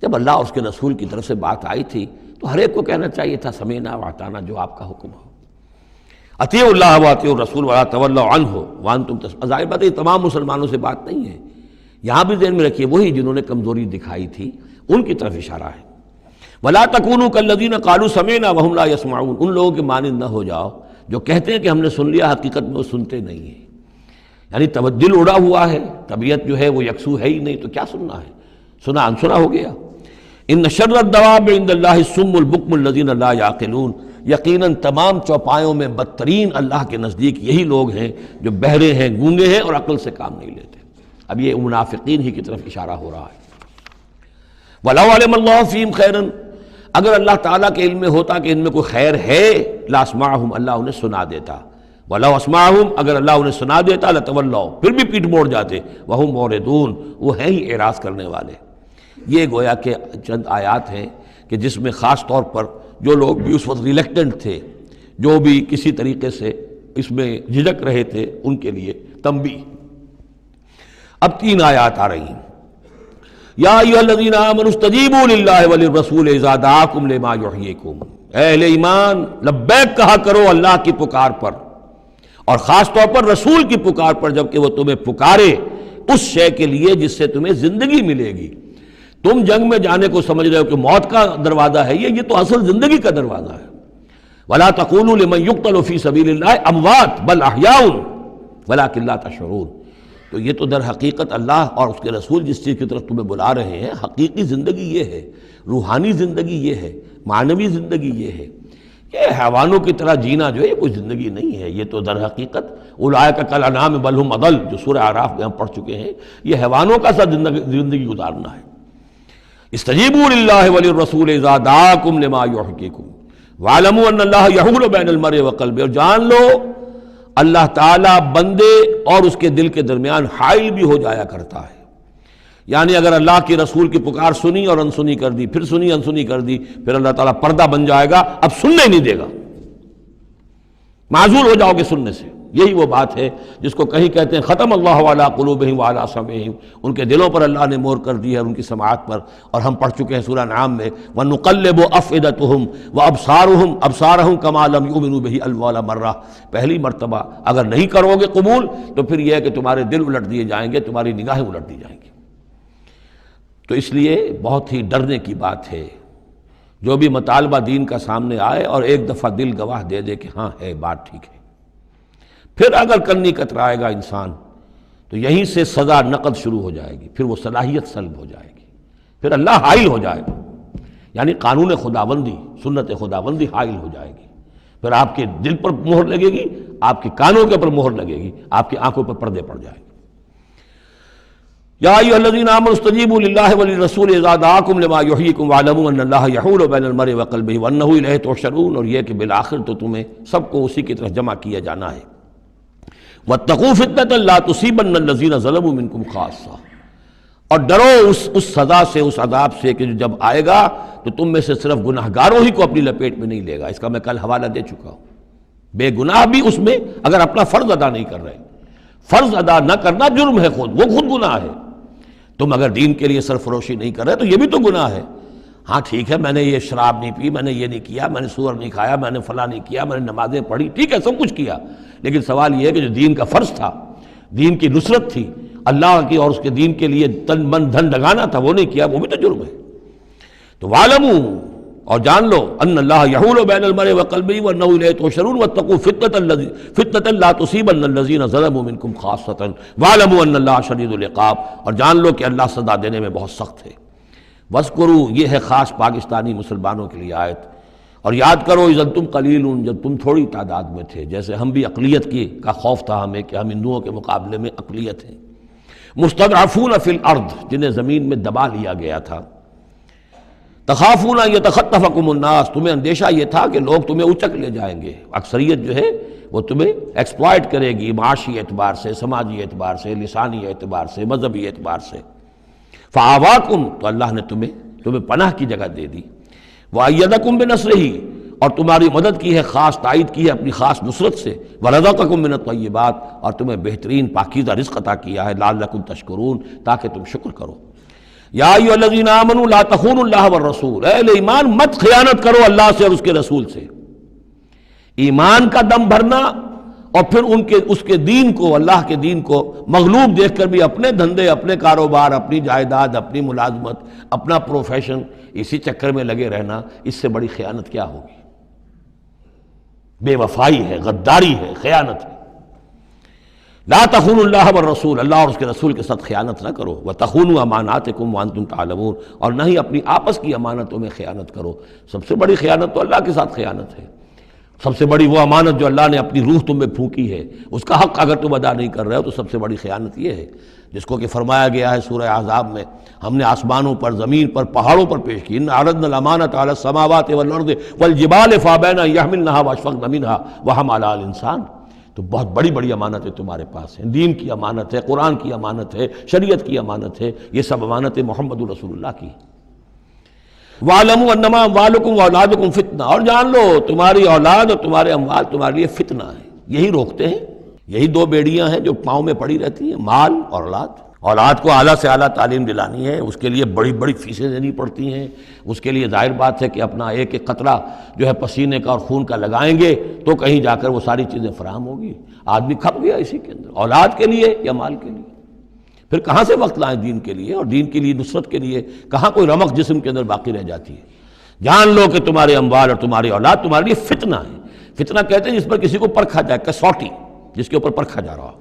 جب اللہ اور اس کے رسول کی طرف سے بات آئی تھی تو ہر ایک کو کہنا چاہیے تھا سمیعنا واطعنا، جو آپ کا حکم ہو۔ اطیعوا اللہ واطیعوا الرسول ولا تولوا عنہ وانتم تسمعون، ظاہر بات ہے یہ تمام مسلمانوں سے بات نہیں ہے، یہاں بھی ذہن میں رکھیے وہی جنہوں نے کمزوری دکھائی تھی ان کی طرف اشارہ ہے۔ ولا تکونوا کالذین قالوا سمعنا وهم لا يسمعون، ان لوگوں کے مانند نہ ہو جاؤ جو کہتے ہیں کہ ہم نے سن لیا، حقیقت میں وہ سنتے نہیں ہیں۔ یعنی دل اڑا ہوا ہے، طبیعت جو ہے وہ یکسو ہے ہی نہیں، تو کیا سننا ہے؟ سنا انسنا ہو گیا۔ ان شر الدواب عند اللہ الصم البکم الذین لا یعقلون، یقیناً تمام چوپایوں میں بدترین اللہ کے نزدیک یہی لوگ ہیں جو بہرے ہیں، گونگے ہیں اور عقل سے کام نہیں لیتے۔ اب یہ منافقین ہی کی طرف اشارہ ہو رہا ہے۔ وَلَوْ عَلِمَ اللَّهُ فِيهِمْ خَيْرًا، اگر اللہ تعالیٰ کے علم میں ہوتا کہ ان میں کوئی خیر ہے، لَأَسْمَعَهُمْ، اللہ انہیں سنا دیتا۔ وَلَوْ أَسْمَعَهُمْ، اگر اللہ انہیں سنا دیتا، لَتَوَلَّوْا، پھر بھی پیٹ موڑ جاتے، وَهُمْ مُعْرِضُونَ، وہ ہیں ہی اعراض کرنے والے۔ یہ گویا کہ چند آیات ہیں کہ جس میں خاص طور پر جو لوگ بھی اس وقت ریلیکٹنٹ تھے، جو بھی کسی طریقے سے اس میں جھجک رہے تھے، ان کے لیے تنبیہ۔ اب تین آیات آ رہی ہیں۔ یا ایھا الذین آمنوا استجیبوا للہ وللرسول اذا دعاکم لما یحییکم، اہل ایمان لبیک کہا کرو اللہ کی پکار پر، اور خاص طور پر رسول کی پکار پر جب کہ وہ تمہیں پکارے اس شے کے لیے جس سے تمہیں زندگی ملے گی۔ تم جنگ میں جانے کو سمجھ رہے ہو کہ موت کا دروازہ ہے، یہ تو اصل زندگی کا دروازہ ہے۔ ولا تقولوا لمن يقتل في سبيل الله اموات بل احیاء ولكن لا تشعرون، تو یہ تو در حقیقت اللہ اور اس کے رسول جس چیز کی طرف تمہیں بلا رہے ہیں، حقیقی زندگی یہ ہے، روحانی زندگی یہ ہے، معنوی زندگی یہ ہے۔ یہ حیوانوں کی طرح جینا جو ہے یہ کوئی زندگی نہیں ہے، یہ تو در حقیقت اولئک کالانعام بل هم اضل، جو سورہ اعراف میں ہم پڑھ چکے ہیں، یہ حیوانوں کا سا زندگی گزارنا ہے۔ استجیبوا للہ وللرسول اذا دعاکم لما یحییکم واعلموا ان اللہ یحول بین المرء وقلبہ، اور جان لو اللہ تعالیٰ بندے اور اس کے دل کے درمیان حائل بھی ہو جایا کرتا ہے۔ یعنی اگر اللہ کے رسول کی پکار سنی اور انسنی کر دی، پھر سنی انسنی کر دی، پھر اللہ تعالیٰ پردہ بن جائے گا، اب سننے نہیں دے گا، معذور ہو جاؤ گے سننے سے۔ یہی وہ بات ہے جس کو کہیں کہتے ہیں ختم اللہ علی قلوبہم وعلی سمعہم، ان کے دلوں پر اللہ نے مہر کر دی ہے، ان کی سماعت پر، اور ہم پڑھ چکے ہیں سورہ انعام میں وَنُقَلِّبُ أَفْئِدَتَهُمْ وَأَبْصَارَهُمْ كَمَا لَمْ يُؤْمِنُوا بِهِ أَوَّلَ مَرَّةٍ، پہلی مرتبہ اگر نہیں کرو گے قبول تو پھر یہ ہے کہ تمہارے دل الٹ دیے جائیں گے، تمہاری نگاہیں الٹ دی جائیں گی۔ تو اس لیے بہت ہی ڈرنے کی بات ہے جو بھی مطالبہ دین کا سامنے آئے اور ایک دفعہ دل گواہ دے دے کہ ہاں ہے بات ٹھیک ہے، پھر اگر کنی کترائے گا انسان تو یہیں سے سزا نقد شروع ہو جائے گی، پھر وہ صلاحیت سلب ہو جائے گی، پھر اللہ حائل ہو جائے گا، یعنی قانون خداوندی، سنت خداوندی حائل ہو جائے گی، پھر آپ کے دل پر مہر لگے گی، آپ کے کانوں کے اوپر مہر لگے گی، آپ کی آنکھوں پر پردے پڑ جائیں گے۔ یا ایھا الذین آمنوا استجیبوا للہ وللرسول اذا دعاکم لما یحییکم واعلموا ان اللہ یحول بین المرء وقلبہ وانہ الیہ تحشرون، اور یہ کہ بالآخر تو تمہیں سب کو اسی کی طرف جمع کیا جانا ہے۔ واتقوا فتنة لا تصیبن الذین ظلموا منکم خاصہ، اور ڈرو اس سزا سے، اس عذاب سے کہ جب آئے گا تو تم میں سے صرف گناہ گاروں ہی کو اپنی لپیٹ میں نہیں لے گا۔ اس کا میں کل حوالہ دے چکا ہوں، بے گناہ بھی اس میں اگر اپنا فرض ادا نہیں کر رہے، فرض ادا نہ کرنا جرم ہے، وہ خود گناہ ہے۔ تم اگر دین کے لیے سرفروشی نہیں کر رہے تو یہ بھی تو گناہ ہے۔ ہاں ٹھیک ہے، میں نے یہ شراب نہیں پی، میں نے یہ نہیں کیا، میں نے سور نہیں کھایا، میں نے فلاں نہیں کیا، میں نے نمازیں پڑھی، ٹھیک ہے سب کچھ کیا، لیکن سوال یہ ہے کہ جو دین کا فرض تھا، دین کی نصرت تھی، اللہ کی اور اس کے دین کے لیے تن من دھن لگانا تھا، وہ نہیں کیا، وہ بھی تو جرم ہے۔ تو وعلموا، اور جان لو ان اللہ یحول بین المرء وقلبہ وانہ الیہ تحشرون واتقوا فتنۃ لا تصیبن الذین ظلموا منکم خاصۃ واعلموا ان اللہ شدید العقاب، اور جان لو کہ اللہ سزا دینے میں بہت سخت ہے۔ وَاذْكُرُوا، یہ ہے خاص پاکستانی مسلمانوں کے لیے آیت، اور یاد کرو اذ انتم قلیل، جب تم تھوڑی تعداد میں تھے، جیسے ہم بھی اقلیت کا خوف تھا ہمیں کہ ہم ہندوؤں کے مقابلے میں اقلیت ہیں، مستضعفون فی الارض، جنہیں زمین میں دبا لیا گیا تھا، تخافون ان یتخطفکم الناس، تمہیں اندیشہ یہ تھا کہ لوگ تمہیں اچک لے جائیں گے، اکثریت جو ہے وہ تمہیں ایکسپلائٹ کرے گی معاشی اعتبار سے، سماجی اعتبار سے، لسانی اعتبار سے، مذہبی اعتبار سے۔ فآواکم، تو اللہ نے تمہیں پناہ کی جگہ دے دی، وأیدکم بنصرہ، اور تمہاری مدد کی ہے، خاص تائید کی ہے اپنی خاص نصرت سے، ورزقکم من الطیبات، اور تمہیں بہترین پاکیزہ رزق عطا کیا ہے، لعلکم تشکرون، تاکہ تم شکر کرو۔ یا ایھا الذین آمنوا لا تخونوا اللہ والرسول، اے اہل ایمان مت خیانت کرو اللہ سے اور اس کے رسول سے۔ ایمان کا دم بھرنا اور پھر اس کے دین کو، اللہ کے دین کو مغلوب دیکھ کر بھی اپنے دھندے، اپنے کاروبار، اپنی جائیداد، اپنی ملازمت، اپنا پروفیشن، اسی چکر میں لگے رہنا، اس سے بڑی خیانت کیا ہوگی؟ بے وفائی ہے، غداری ہے، خیانت ہے۔ لا تخونوا اللہ والرسول، اللہ اور اس کے رسول کے ساتھ خیانت نہ کرو، وتخونوا اماناتکم وانتم تعلمون، اور نہ ہی اپنی آپس کی امانتوں میں خیانت کرو۔ سب سے بڑی خیانت تو اللہ کے ساتھ خیانت ہے، سب سے بڑی وہ امانت جو اللہ نے اپنی روح تم میں پھونکی ہے، اس کا حق اگر تم ادا نہیں کر رہے ہو تو سب سے بڑی خیانت یہ ہے، جس کو کہ فرمایا گیا ہے سورہ احزاب میں، ہم نے آسمانوں پر، زمین پر، پہاڑوں پر پیش کی، اِنَّا عَرَضْنَا الْأَمَانَةَ عَلَى السَّمَاوَاتِ وَالْأَرْضِ وَالْجِبَالِ فَأَبَيْنَ أَن يَحْمِلْنَهَا وَأَشْفَقْنَ مِنْهَا وَحَمَلَهَا الْإِنسَانُ، تو بہت بڑی بڑی امانتیں تمہارے پاس ہیں، دین کی امانت ہے، قرآن کی امانت ہے، شریعت کی امانت ہے، یہ سب امانتیں محمد رسول اللہ کی ہیں۔ وَاعْلَمُوا أَنَّمَا أَمْوَالُكُمْ وَأَوْلَادُكُمْ فِتْنَةٌ، اور جان لو تمہاری اولاد اور تمہارے اموال تمہارے لیے فتنہ ہے، یہی روکتے ہیں، یہی دو بیڑیاں ہیں جو پاؤں میں پڑی رہتی ہیں، مال اور اولاد۔ اولاد کو اعلیٰ سے اعلیٰ تعلیم دلانی ہے، اس کے لیے بڑی بڑی فیسیں دینی پڑتی ہیں، اس کے لیے ظاہر بات ہے کہ اپنا ایک ایک قطرہ جو ہے پسینے کا اور خون کا لگائیں گے تو کہیں جا کر وہ ساری چیزیں فراہم ہوگی۔ آدمی کھپ گیا اسی کے اندر، اولاد کے لیے یا مال کے لیے، پھر کہاں سے وقت لائیں دین کے لیے، اور دین کے لیے نصرت کے لیے کہاں کوئی رمق جسم کے اندر باقی رہ جاتی ہے۔ جان لو کہ تمہارے اموال اور تمہاری اولاد تمہارے لیے فتنہ ہے۔ فتنہ کہتے ہیں جس پر کسی کو پرکھا جائے، کسوٹی جس کے اوپر پرکھا جا رہا ہو۔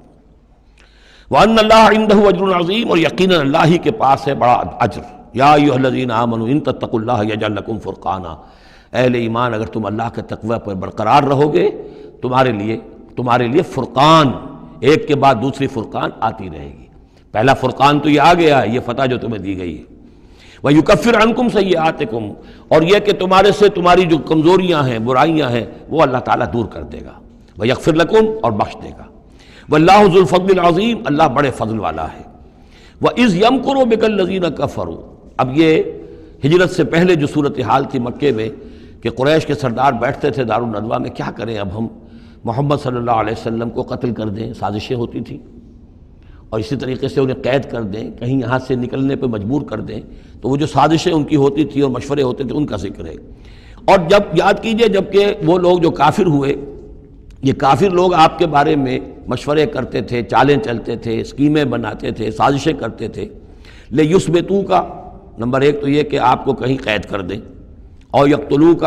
وَأَنَّ اللَّهَ عِندَهُ أَجْرٌ عَظِيمٌ، اور یقیناً اللہ ہی کے پاس ہے بڑا اجر۔ یا ایھا الذین آمنوا ان تتقوا اللہ یجعل لکم فرقانا، اہل ایمان اگر تم اللہ کے تقوی پر برقرار رہو گے، تمہارے لیے فرقان، ایک کے بعد دوسری فرقان آتی رہے گی۔ پہلا فرقان تو یہ آ گیا ہے، یہ فتح جو تمہیں دی گئی ہے۔ وَيُكَفِّرْ عَنْكُمْ سَيِّئَاتِكُمْ، اور یہ کہ تمہارے سے تمہاری جو کمزوریاں ہیں، برائیاں ہیں، وہ اللہ تعالیٰ دور کر دے گا۔ وَيَغْفِرْ لَكُمْ، اور بخش دے گا۔ وَاللَّهُ ذُو الْفَضْلِ الْعَظِيمِ، اللہ بڑے فضل والا ہے۔ وَإِذْ يَمْكُرُ بِكَ الَّذِينَ كَفَرُوا، اب یہ ہجرت سے پہلے جو صورتحال تھی مکے میں کہ قریش کے سردار بیٹھتے تھے دارالندوہ میں، کیا کریں اب ہم محمد صلی اللہ علیہ وسلم کو قتل کر دیں، سازشیں ہوتی تھیں، اور اسی طریقے سے انہیں قید کر دیں، کہیں یہاں سے نکلنے پہ مجبور کر دیں، تو وہ جو سازشیں ان کی ہوتی تھی اور مشورے ہوتے تھے ان کا ذکر ہے۔ اور جب یاد کیجئے جب کہ وہ لوگ جو کافر ہوئے، یہ کافر لوگ آپ کے بارے میں مشورے کرتے تھے، چالیں چلتے تھے، اسکیمیں بناتے تھے، سازشیں کرتے تھے۔ لِیُثْبِتُوکَ کا نمبر ایک تو یہ کہ آپ کو کہیں قید کر دیں، اور یقتلوکَ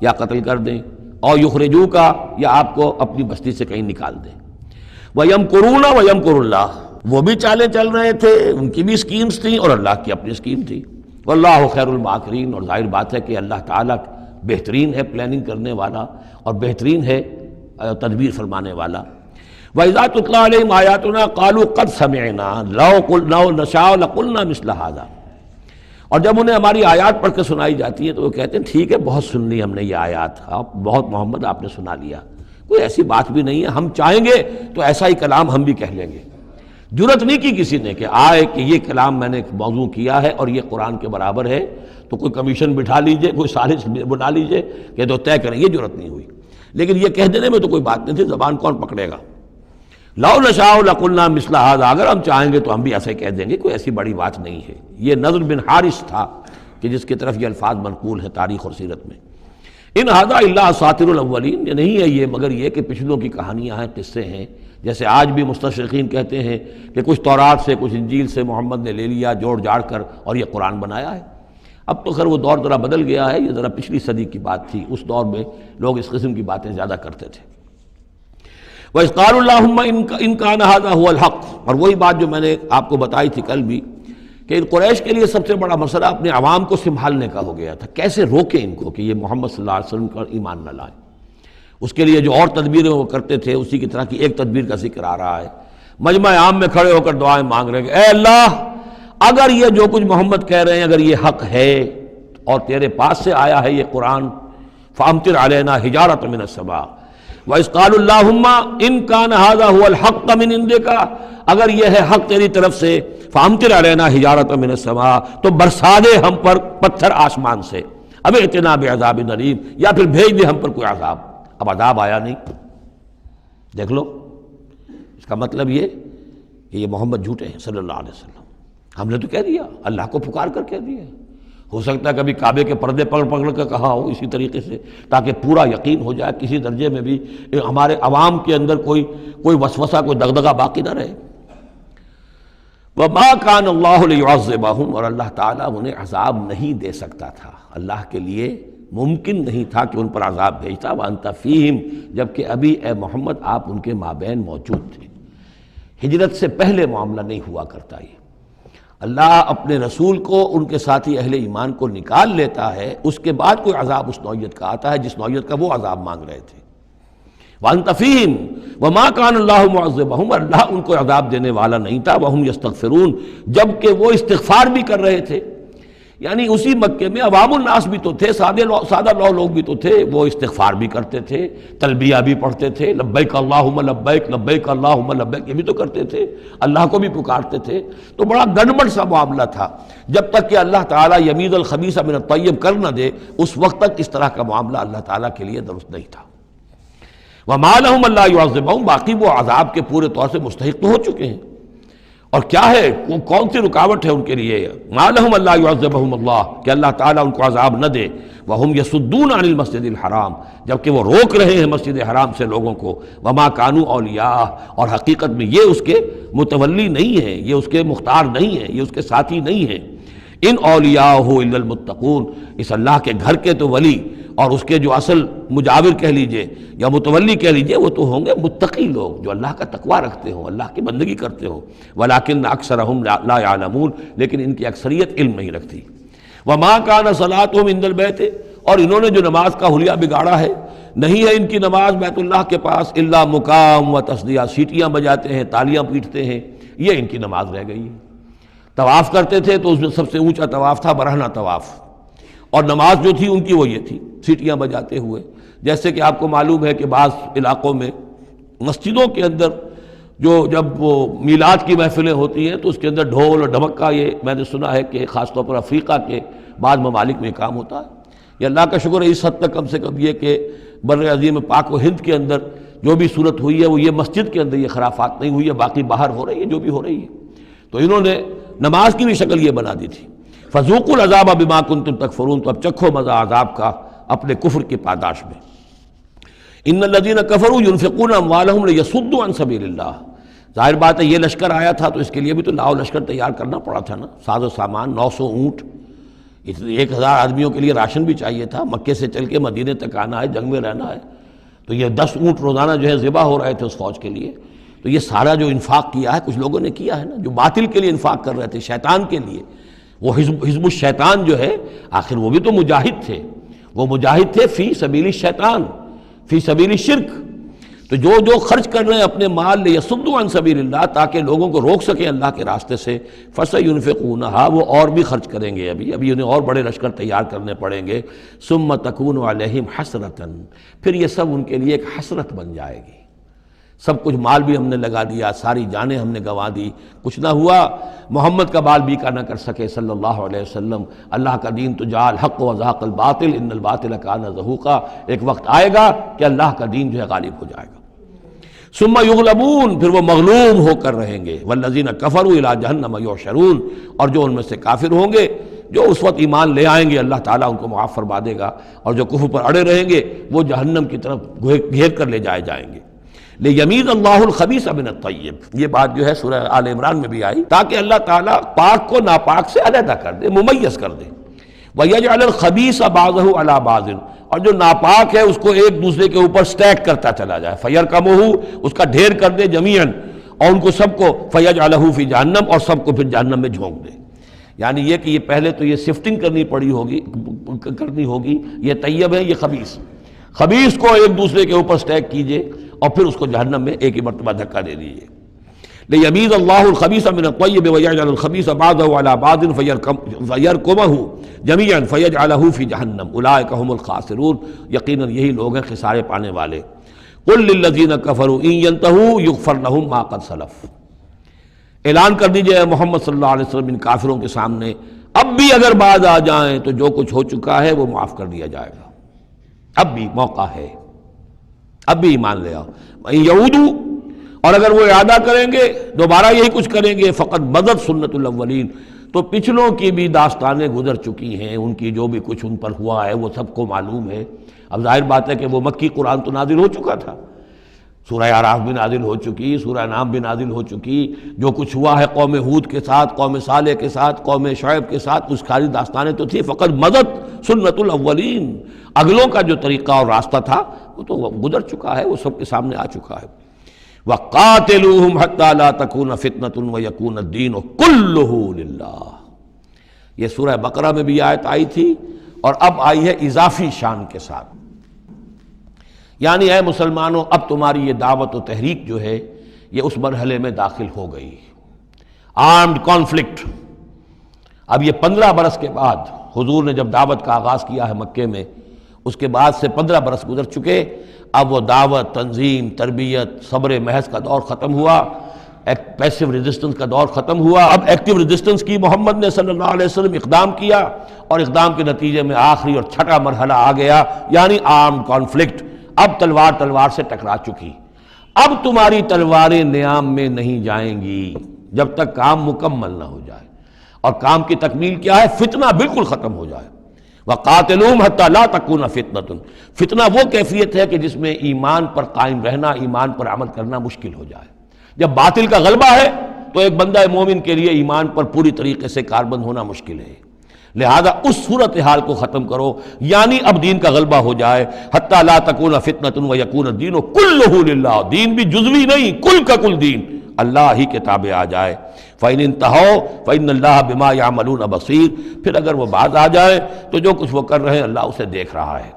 یا قتل کر دیں، اور یخرجوکَ یا آپ کو اپنی بستی سے کہیں نکال دیں۔ وَيَمْكُرُونَ وَيَمْكُرُ اللَّهُ، وہ بھی چالیں چل رہے تھے، ان کی بھی اسکیمز تھیں اور اللہ کی اپنی اسکیم تھی۔ وَاللَّهُ خَيْرُ الْمَاكِرِينَ، اور ظاہر بات ہے کہ اللہ تعالیٰ بہترین ہے پلاننگ کرنے والا اور بہترین ہے تدبیر فرمانے والا۔ وَإِذَا تُتْلَىٰ عَلَيْهِمْ آيَاتُنَا قَالُوا قَدْ سَمِعْنَا لَوْ نَشَاءُ لَقُلْنَا مِثْلَ هَٰذَا، اور جب انہیں ہماری آیات پڑھ کے سنائی جاتی ہیں تو وہ کہتے ہیں ٹھیک ہے، بہت سن لی ہم نے یہ آیات، بہت محمد آپ نے سنا لیا، کوئی ایسی بات بھی نہیں ہے، ہم چاہیں گے تو ایسا ہی کلام ہم بھی کہہ لیں گے۔ جرت نہیں کی کسی نے کہ آئے کہ یہ کلام میں نے موضوع کیا ہے اور یہ قرآن کے برابر ہے، تو کوئی کمیشن بٹھا لیجئے، کوئی سازش بنا لیجئے کہ تو طے کریں، یہ جرت نہیں ہوئی۔ لیکن یہ کہہ دینے میں تو کوئی بات نہیں تھی، زبان کون پکڑے گا۔ لَوْ نَشَاءُ لَقُلْنَا مِثْلَ هَٰذَا، اگر ہم چاہیں گے تو ہم بھی ایسے کہہ دیں گے، کوئی ایسی بڑی بات نہیں ہے۔ یہ نضر بن حارث تھا کہ جس کی طرف یہ الفاظ منقول ہیں تاریخ اور سیرت میں۔ ان ھذا الا اساطیر الاولین، یہ نہیں ہے یہ مگر یہ کہ پچھلوں کی کہانیاں ہیں، قصے ہیں، جیسے آج بھی مستشرقین کہتے ہیں کہ کچھ تورات سے کچھ انجیل سے محمد نے لے لیا جوڑ جاڑ کر اور یہ قرآن بنایا ہے۔ اب تو خیر وہ دور ذرا بدل گیا ہے، یہ ذرا پچھلی صدی کی بات تھی، اس دور میں لوگ اس قسم کی باتیں زیادہ کرتے تھے۔ وَإِذْ قَالُوا اللَّهُمَّ إِن كَانَ هَذَا هُوَ الْحَقُّ، اور وہی بات جو میں نے آپ کو بتائی تھی کل بھی کہ ان قریش کے لیے سب سے بڑا مسئلہ اپنے عوام کو سنبھالنے کا ہو گیا تھا، کیسے روکیں ان کو کہ یہ محمد صلی اللہ علیہ وسلم کا ایمان نہ لائیں۔ اس کے لیے جو اور تدبیریں وہ کرتے تھے اسی کی طرح کی ایک تدبیر کا ذکر آ رہا ہے۔ مجمع عام میں کھڑے ہو کر دعائیں مانگ رہے ہیں، اے اللہ اگر یہ جو کچھ محمد کہہ رہے ہیں اگر یہ حق ہے اور تیرے پاس سے آیا ہے یہ قرآن، فامطر علینا حجارۃ من السماء وَإِذْ قَالُوا اللَّهُمَّ إِن كَانَ هَذَا هُوَ الْحَقَّ مِنْ عِندِكَ، اگر یہ ہے حق تیری طرف سے، فامطر علینا حجارۃ من السماء، تو برسا دے ہم پر پتھر آسمان سے، اب ائتنا بعذاب علیم، یا پھر بھیج دے ہم پر کوئی عذاب۔ اب عذاب آیا نہیں، دیکھ لو، اس کا مطلب یہ کہ یہ محمد جھوٹے ہیں صلی اللہ علیہ وسلم۔ ہم نے تو کہہ دیا، اللہ کو پکار کر کہہ دیا، ہو سکتا ہے کبھی کعبے کے پردے پکڑ پکڑ کر کہا ہو اسی طریقے سے، تاکہ پورا یقین ہو جائے، کسی درجے میں بھی ہمارے عوام کے اندر کوئی وسوسہ، کوئی دغدغہ باقی نہ رہے۔ وَمَا كَانَ اللَّهُ لِيُعَذِّبَهُمْ، اور اللہ تعالیٰ انہیں عذاب نہیں دے سکتا تھا، اللہ کے لیے ممکن نہیں تھا کہ ان پر عذاب بھیجتا، وَأَنْتَ فِيهِمْ، جبکہ ابھی اے محمد آپ ان کے مابین موجود تھے۔ ہجرت سے پہلے معاملہ نہیں ہوا کرتا یہ، اللہ اپنے رسول کو ان کے ساتھی اہل ایمان کو نکال لیتا ہے، اس کے بعد کوئی عذاب اس نوعیت کا آتا ہے جس نوعیت کا وہ عذاب مانگ رہے تھے۔ وَأَنْتَ فِيهِمْ وَمَا كَانَ اللَّهُ مُعَذِّبَهُمْ، اللہ ان کو عذاب دینے والا نہیں تھا، وَهُمْ يَسْتَغْفِرُونَ، جبکہ وہ استغفار بھی کر رہے تھے۔ یعنی اسی مکے میں عوام الناس بھی تو تھے، سادہ لوگ بھی تو تھے، وہ استغفار بھی کرتے تھے، تلبیہ بھی پڑھتے تھے، لبیک اللہم لبیک لبیک اللہم لبیک، یہ بھی تو کرتے تھے، اللہ کو بھی پکارتے تھے۔ تو بڑا گڑبڑ سا معاملہ تھا، جب تک کہ اللہ تعالیٰ یمیز الخبیث من الطیب کر نہ دے اس وقت تک اس طرح کا معاملہ اللہ تعالیٰ کے لیے درست نہیں تھا۔ وَمَا لَهُمْ أَلَّا يُعَذِّبَهُمْ، باقی وہ عذاب کے پورے طور سے مستحق تو ہو چکے ہیں، اور کیا ہے کون سی رکاوٹ ہے ان کے لیے؟ مَا لَهُمْ أَلَّا يُعَذِّبَهُمُ اللَّهُ، کہ اللہ تعالیٰ ان کو عذاب نہ دے، وَهُمْ يَصُدُّونَ عَنِ الْمَسْجِدِ الْحَرَامِ، جبکہ وہ روک رہے ہیں مسجد حرام سے لوگوں کو، وَمَا كَانُوا أَوْلِيَاءَهُ، اور حقیقت میں یہ اس کے متولی نہیں ہیں، یہ اس کے مختار نہیں ہیں، یہ اس کے ساتھی نہیں ہیں۔ ان اولیاءہ الا المتقون، اس اللہ کے گھر کے تو ولی اور اس کے جو اصل مجاور کہہ لیجئے یا متولی کہہ لیجئے، وہ تو ہوں گے متقی لوگ جو اللہ کا تقوی رکھتے ہوں، اللہ کی بندگی کرتے ہوں۔ ولیکن اکثرہم لا یعلمون، لیکن ان کی اکثریت علم نہیں رکھتی۔ وما کان صلاتہم عند البیت، اور انہوں نے جو نماز کا حلیہ بگاڑا ہے، نہیں ہے ان کی نماز بیت اللہ کے پاس الا مقام و تصدیہ، سیٹیاں بجاتے ہیں، تالیاں پیٹتے ہیں، یہ ان کی نماز رہ گئی ہے۔ طواف کرتے تھے تو اس میں سب سے اونچا طواف تھا برہنہ طواف، اور نماز جو تھی ان کی وہ یہ تھی، سیٹیاں بجاتے ہوئے۔ جیسے کہ آپ کو معلوم ہے کہ بعض علاقوں میں مسجدوں کے اندر جب وہ میلاد کی محفلیں ہوتی ہیں تو اس کے اندر ڈھول اور ڈھمک کا، یہ میں نے سنا ہے کہ خاص طور پر افریقہ کے بعض ممالک میں کام ہوتا ہے۔ یہ اللہ کا شکر ہے اس حد تک کم سے کم یہ کہ بر عظیم پاک و ہند کے اندر جو بھی صورت ہوئی ہے وہ یہ مسجد کے اندر یہ خرافات نہیں ہوئی ہے، باقی باہر ہو رہی ہے جو بھی ہو رہی ہے۔ تو انہوں نے نماز کی بھی شکل یہ بنا دی تھی، فذوقوا العذاب بما کنتم تکفرون، تو اب چکھو مزہ عذاب کا اپنے کفر کی پاداش میں۔ ان الذین کفروا ينفقون اموالهم لیصدوا عن سبیل اللہ، ظاہر بات ہے یہ لشکر آیا تھا تو اس کے لیے بھی تو لاؤ لشکر تیار کرنا پڑا تھا نا، ساز و سامان، 900 اونٹ، 1000 آدمیوں کے لیے راشن بھی چاہیے تھا، مکے سے چل کے مدینے تک آنا ہے، جنگ میں رہنا ہے، تو یہ 10 اونٹ روزانہ جو ہے ذبح ہو رہے تھے اس فوج کے لیے۔ تو یہ سارا جو انفاق کیا ہے کچھ لوگوں نے کیا ہے نا، جو باطل کے لیے انفاق کر رہے تھے، شیطان کے لیے، وہ حزب الشیطان جو ہے، آخر وہ بھی تو مجاہد تھے، وہ مجاہد تھے فی سبیل الشیطان، فی سبیل الشرک۔ تو جو خرچ کر رہے ہیں اپنے مال لیصدوا عن سبیل اللہ، تاکہ لوگوں کو روک سکیں اللہ کے راستے سے، فسینفقونھا، وہ اور بھی خرچ کریں گے، ابھی انہیں اور بڑے لشکر تیار کرنے پڑیں گے، ثم تکون علیہم حسرۃ، پھر یہ سب ان کے لیے ایک حسرت بن جائے گی۔ سب کچھ مال بھی ہم نے لگا دیا، ساری جانیں ہم نے گنوا دی، کچھ نہ ہوا، محمد کا بال بیکا نہ کر سکے صلی اللہ علیہ وسلم، اللہ کا دین تو جا الحق وزہق الباطل ان الباطل کان زہوقا، ایک وقت آئے گا کہ اللہ کا دین جو ہے غالب ہو جائے گا۔ ثم یغلبون، پھر وہ مغلوب ہو کر رہیں گے، والذین کفروا الی جہنم یحشرون، اور جو ان میں سے کافر ہوں گے، جو اس وقت ایمان لے آئیں گے اللہ تعالیٰ ان کو معاف فرما دے گا، اور جو کفر پر اڑے رہیں گے وہ جہنم کی طرف گھیر کر لے جائے جائیں گے۔ لیمیز اللہ الخبیث من الطیب، یہ بات جو ہے سورہ آل عمران میں بھی آئی، تاکہ اللہ تعالیٰ پاک کو ناپاک سے علیحدہ کر دے، ممیز کر دے۔ وَيَجْعَلَ الْخَبِيثَ بَعْضَهُ عَلَى بَعْضٍ، اور جو ناپاک ہے اس کو ایک دوسرے کے اوپر سٹیک کرتا چلا جائے، فَيَرْكَمُهُ، اس کا ڈھیر کر دے جمیعاً، اور ان کو سب کو فَيَجْعَلَهُ فِي جہنم، اور سب کو پھر جہنم میں جھونک دے۔ یعنی یہ کہ یہ پہلے تو یہ سفٹنگ کرنی ہوگی، یہ طیب ہے، یہ خبیث، خبیث کو ایک دوسرے کے اوپر سٹیک کیجئے اور پھر اس کو جہنم میں ایک ہی مرتبہ دھکا دے دیجئے۔ لِيَمِيزَ اللَّهُ الْخَبِيثَ مِنَ الطَّيِّبِ وَيَجْعَلَ الْخَبِيثَ بَعْضَهُ عَلَى بَعْضٍ فَيَرْكُمَهُ جَمِيعًا فَيَجْعَلَهُ فِي جَهَنَّمَ أُولَٰئِكَ هُمُ الْخَاسِرُونَ، یقیناً یہی لوگ ہیں خسارے پانے والے۔ قُل لِّلَّذِينَ كَفَرُوا إِن يَنتَهُوا يُغْفَرْ لَهُم مَّا قَدْ سَلَفَ، اعلان کر دیجئے محمد صلی اللہ علیہ وسلم ان کافروں کے سامنے، اب بھی اگر باز آ جائیں تو جو کچھ ہو چکا ہے وہ معاف کر دیا جائے گا، اب بھی موقع ہے، اب بھی ایمان لے آؤ۔ وَإِن يَعُودُوا، اور اگر وہ اعادہ کریں گے، دوبارہ یہی کچھ کریں گے، فقط بدت سنت الاولین، تو پچھلوں کی بھی داستانیں گزر چکی ہیں، ان کی جو بھی کچھ ان پر ہوا ہے وہ سب کو معلوم ہے۔ اب ظاہر بات ہے کہ وہ مکی قرآن تو نازل ہو چکا تھا، سورہ اعراف بھی نازل ہو چکی، سورہ انعام بھی نازل ہو چکی، جو کچھ ہوا ہے قوم ہود کے ساتھ، قوم صالح کے ساتھ، قوم شعیب کے ساتھ، اس ساری داستانیں تو تھی، فقط مدد سنت الاولین، اگلوں کا جو طریقہ اور راستہ تھا وہ تو گزر چکا ہے، وہ سب کے سامنے آ چکا ہے۔ وَقَاتِلُوهُمْ حَتَّى لَا تَكُونَ فِتْنَةٌ وَيَكُونَ الدِّينُ كُلُّهُ لِلَّهِ، یہ سورہ بقرہ میں بھی آیت آئی تھی اور اب آئی ہے اضافی شان کے ساتھ، یعنی اے مسلمانوں اب تمہاری یہ دعوت و تحریک جو ہے یہ اس مرحلے میں داخل ہو گئی، آرمڈ کانفلکٹ۔ اب یہ 15 برس کے بعد حضور نے جب دعوت کا آغاز کیا ہے مکے میں، اس کے بعد سے 15 برس گزر چکے، اب وہ دعوت، تنظیم، تربیت، صبر محض کا دور ختم ہوا، پیسو ریزسٹنس کا دور ختم ہوا، اب ایکٹیو ریزسٹنس کی محمد نے صلی اللہ علیہ وسلم اقدام کیا، اور اقدام کے نتیجے میں آخری اور چھٹا مرحلہ آ گیا، یعنی آرمڈ کانفلکٹ۔ اب تلوار سے ٹکرا چکی، اب تمہاری تلواریں نیام میں نہیں جائیں گی جب تک کام مکمل نہ ہو جائے، اور کام کی تکمیل کیا ہے؟ فتنہ بالکل ختم ہو جائے۔ وَقَاتِلُوهُمْ حَتَّى لَا تَكُونَ فِتْنَةٌ، فتنہ وہ کیفیت ہے کہ جس میں ایمان پر قائم رہنا، ایمان پر عمل کرنا مشکل ہو جائے۔ جب باطل کا غلبہ ہے تو ایک بندہ مومن کے لیے ایمان پر پوری طریقے سے کاربند ہونا مشکل ہے، لہذا اس صورتحال کو ختم کرو، یعنی اب دین کا غلبہ ہو جائے۔ حَتَّى لَا تَكُونَ فِتْنَةٌ وَيَكُونَ الدِّينُ كُلُّهُ لِلَّهِ، دین بھی جزوی نہیں، کل کا کل دین اللہ ہی کے تابع آ جائے۔ فَإِنِ انْتَهَوْا فَإِنَّ اللَّهَ بِمَا يَعْمَلُونَ بَصِيرٌ، پھر اگر وہ باز آ جائے تو جو کچھ وہ کر رہے ہیں اللہ اسے دیکھ رہا ہے۔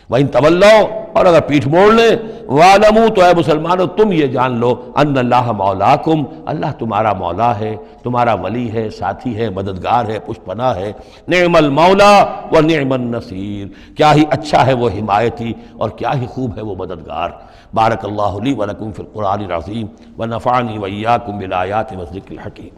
وَإِن تَوَلَّوْا، اور اگر پیٹھ موڑ لیں، وَاعْلَمُوا، تو اے مسلمانوں تم یہ جان لو، أَنَّ اللَّهَ مَوْلَاكُمْ، اللہ تمہارا مولا ہے، تمہارا ولی ہے، ساتھی ہے، مددگار ہے، پشت پناہ ہے۔ نعم المولا ونعم النصیر، کیا ہی اچھا ہے وہ حمایتی اور کیا ہی خوب ہے وہ مددگار۔ بارک اللہ لی ولکم فی القرآن العظیم ونفعنی وإیاکم بالآیات والذکر الحکیم۔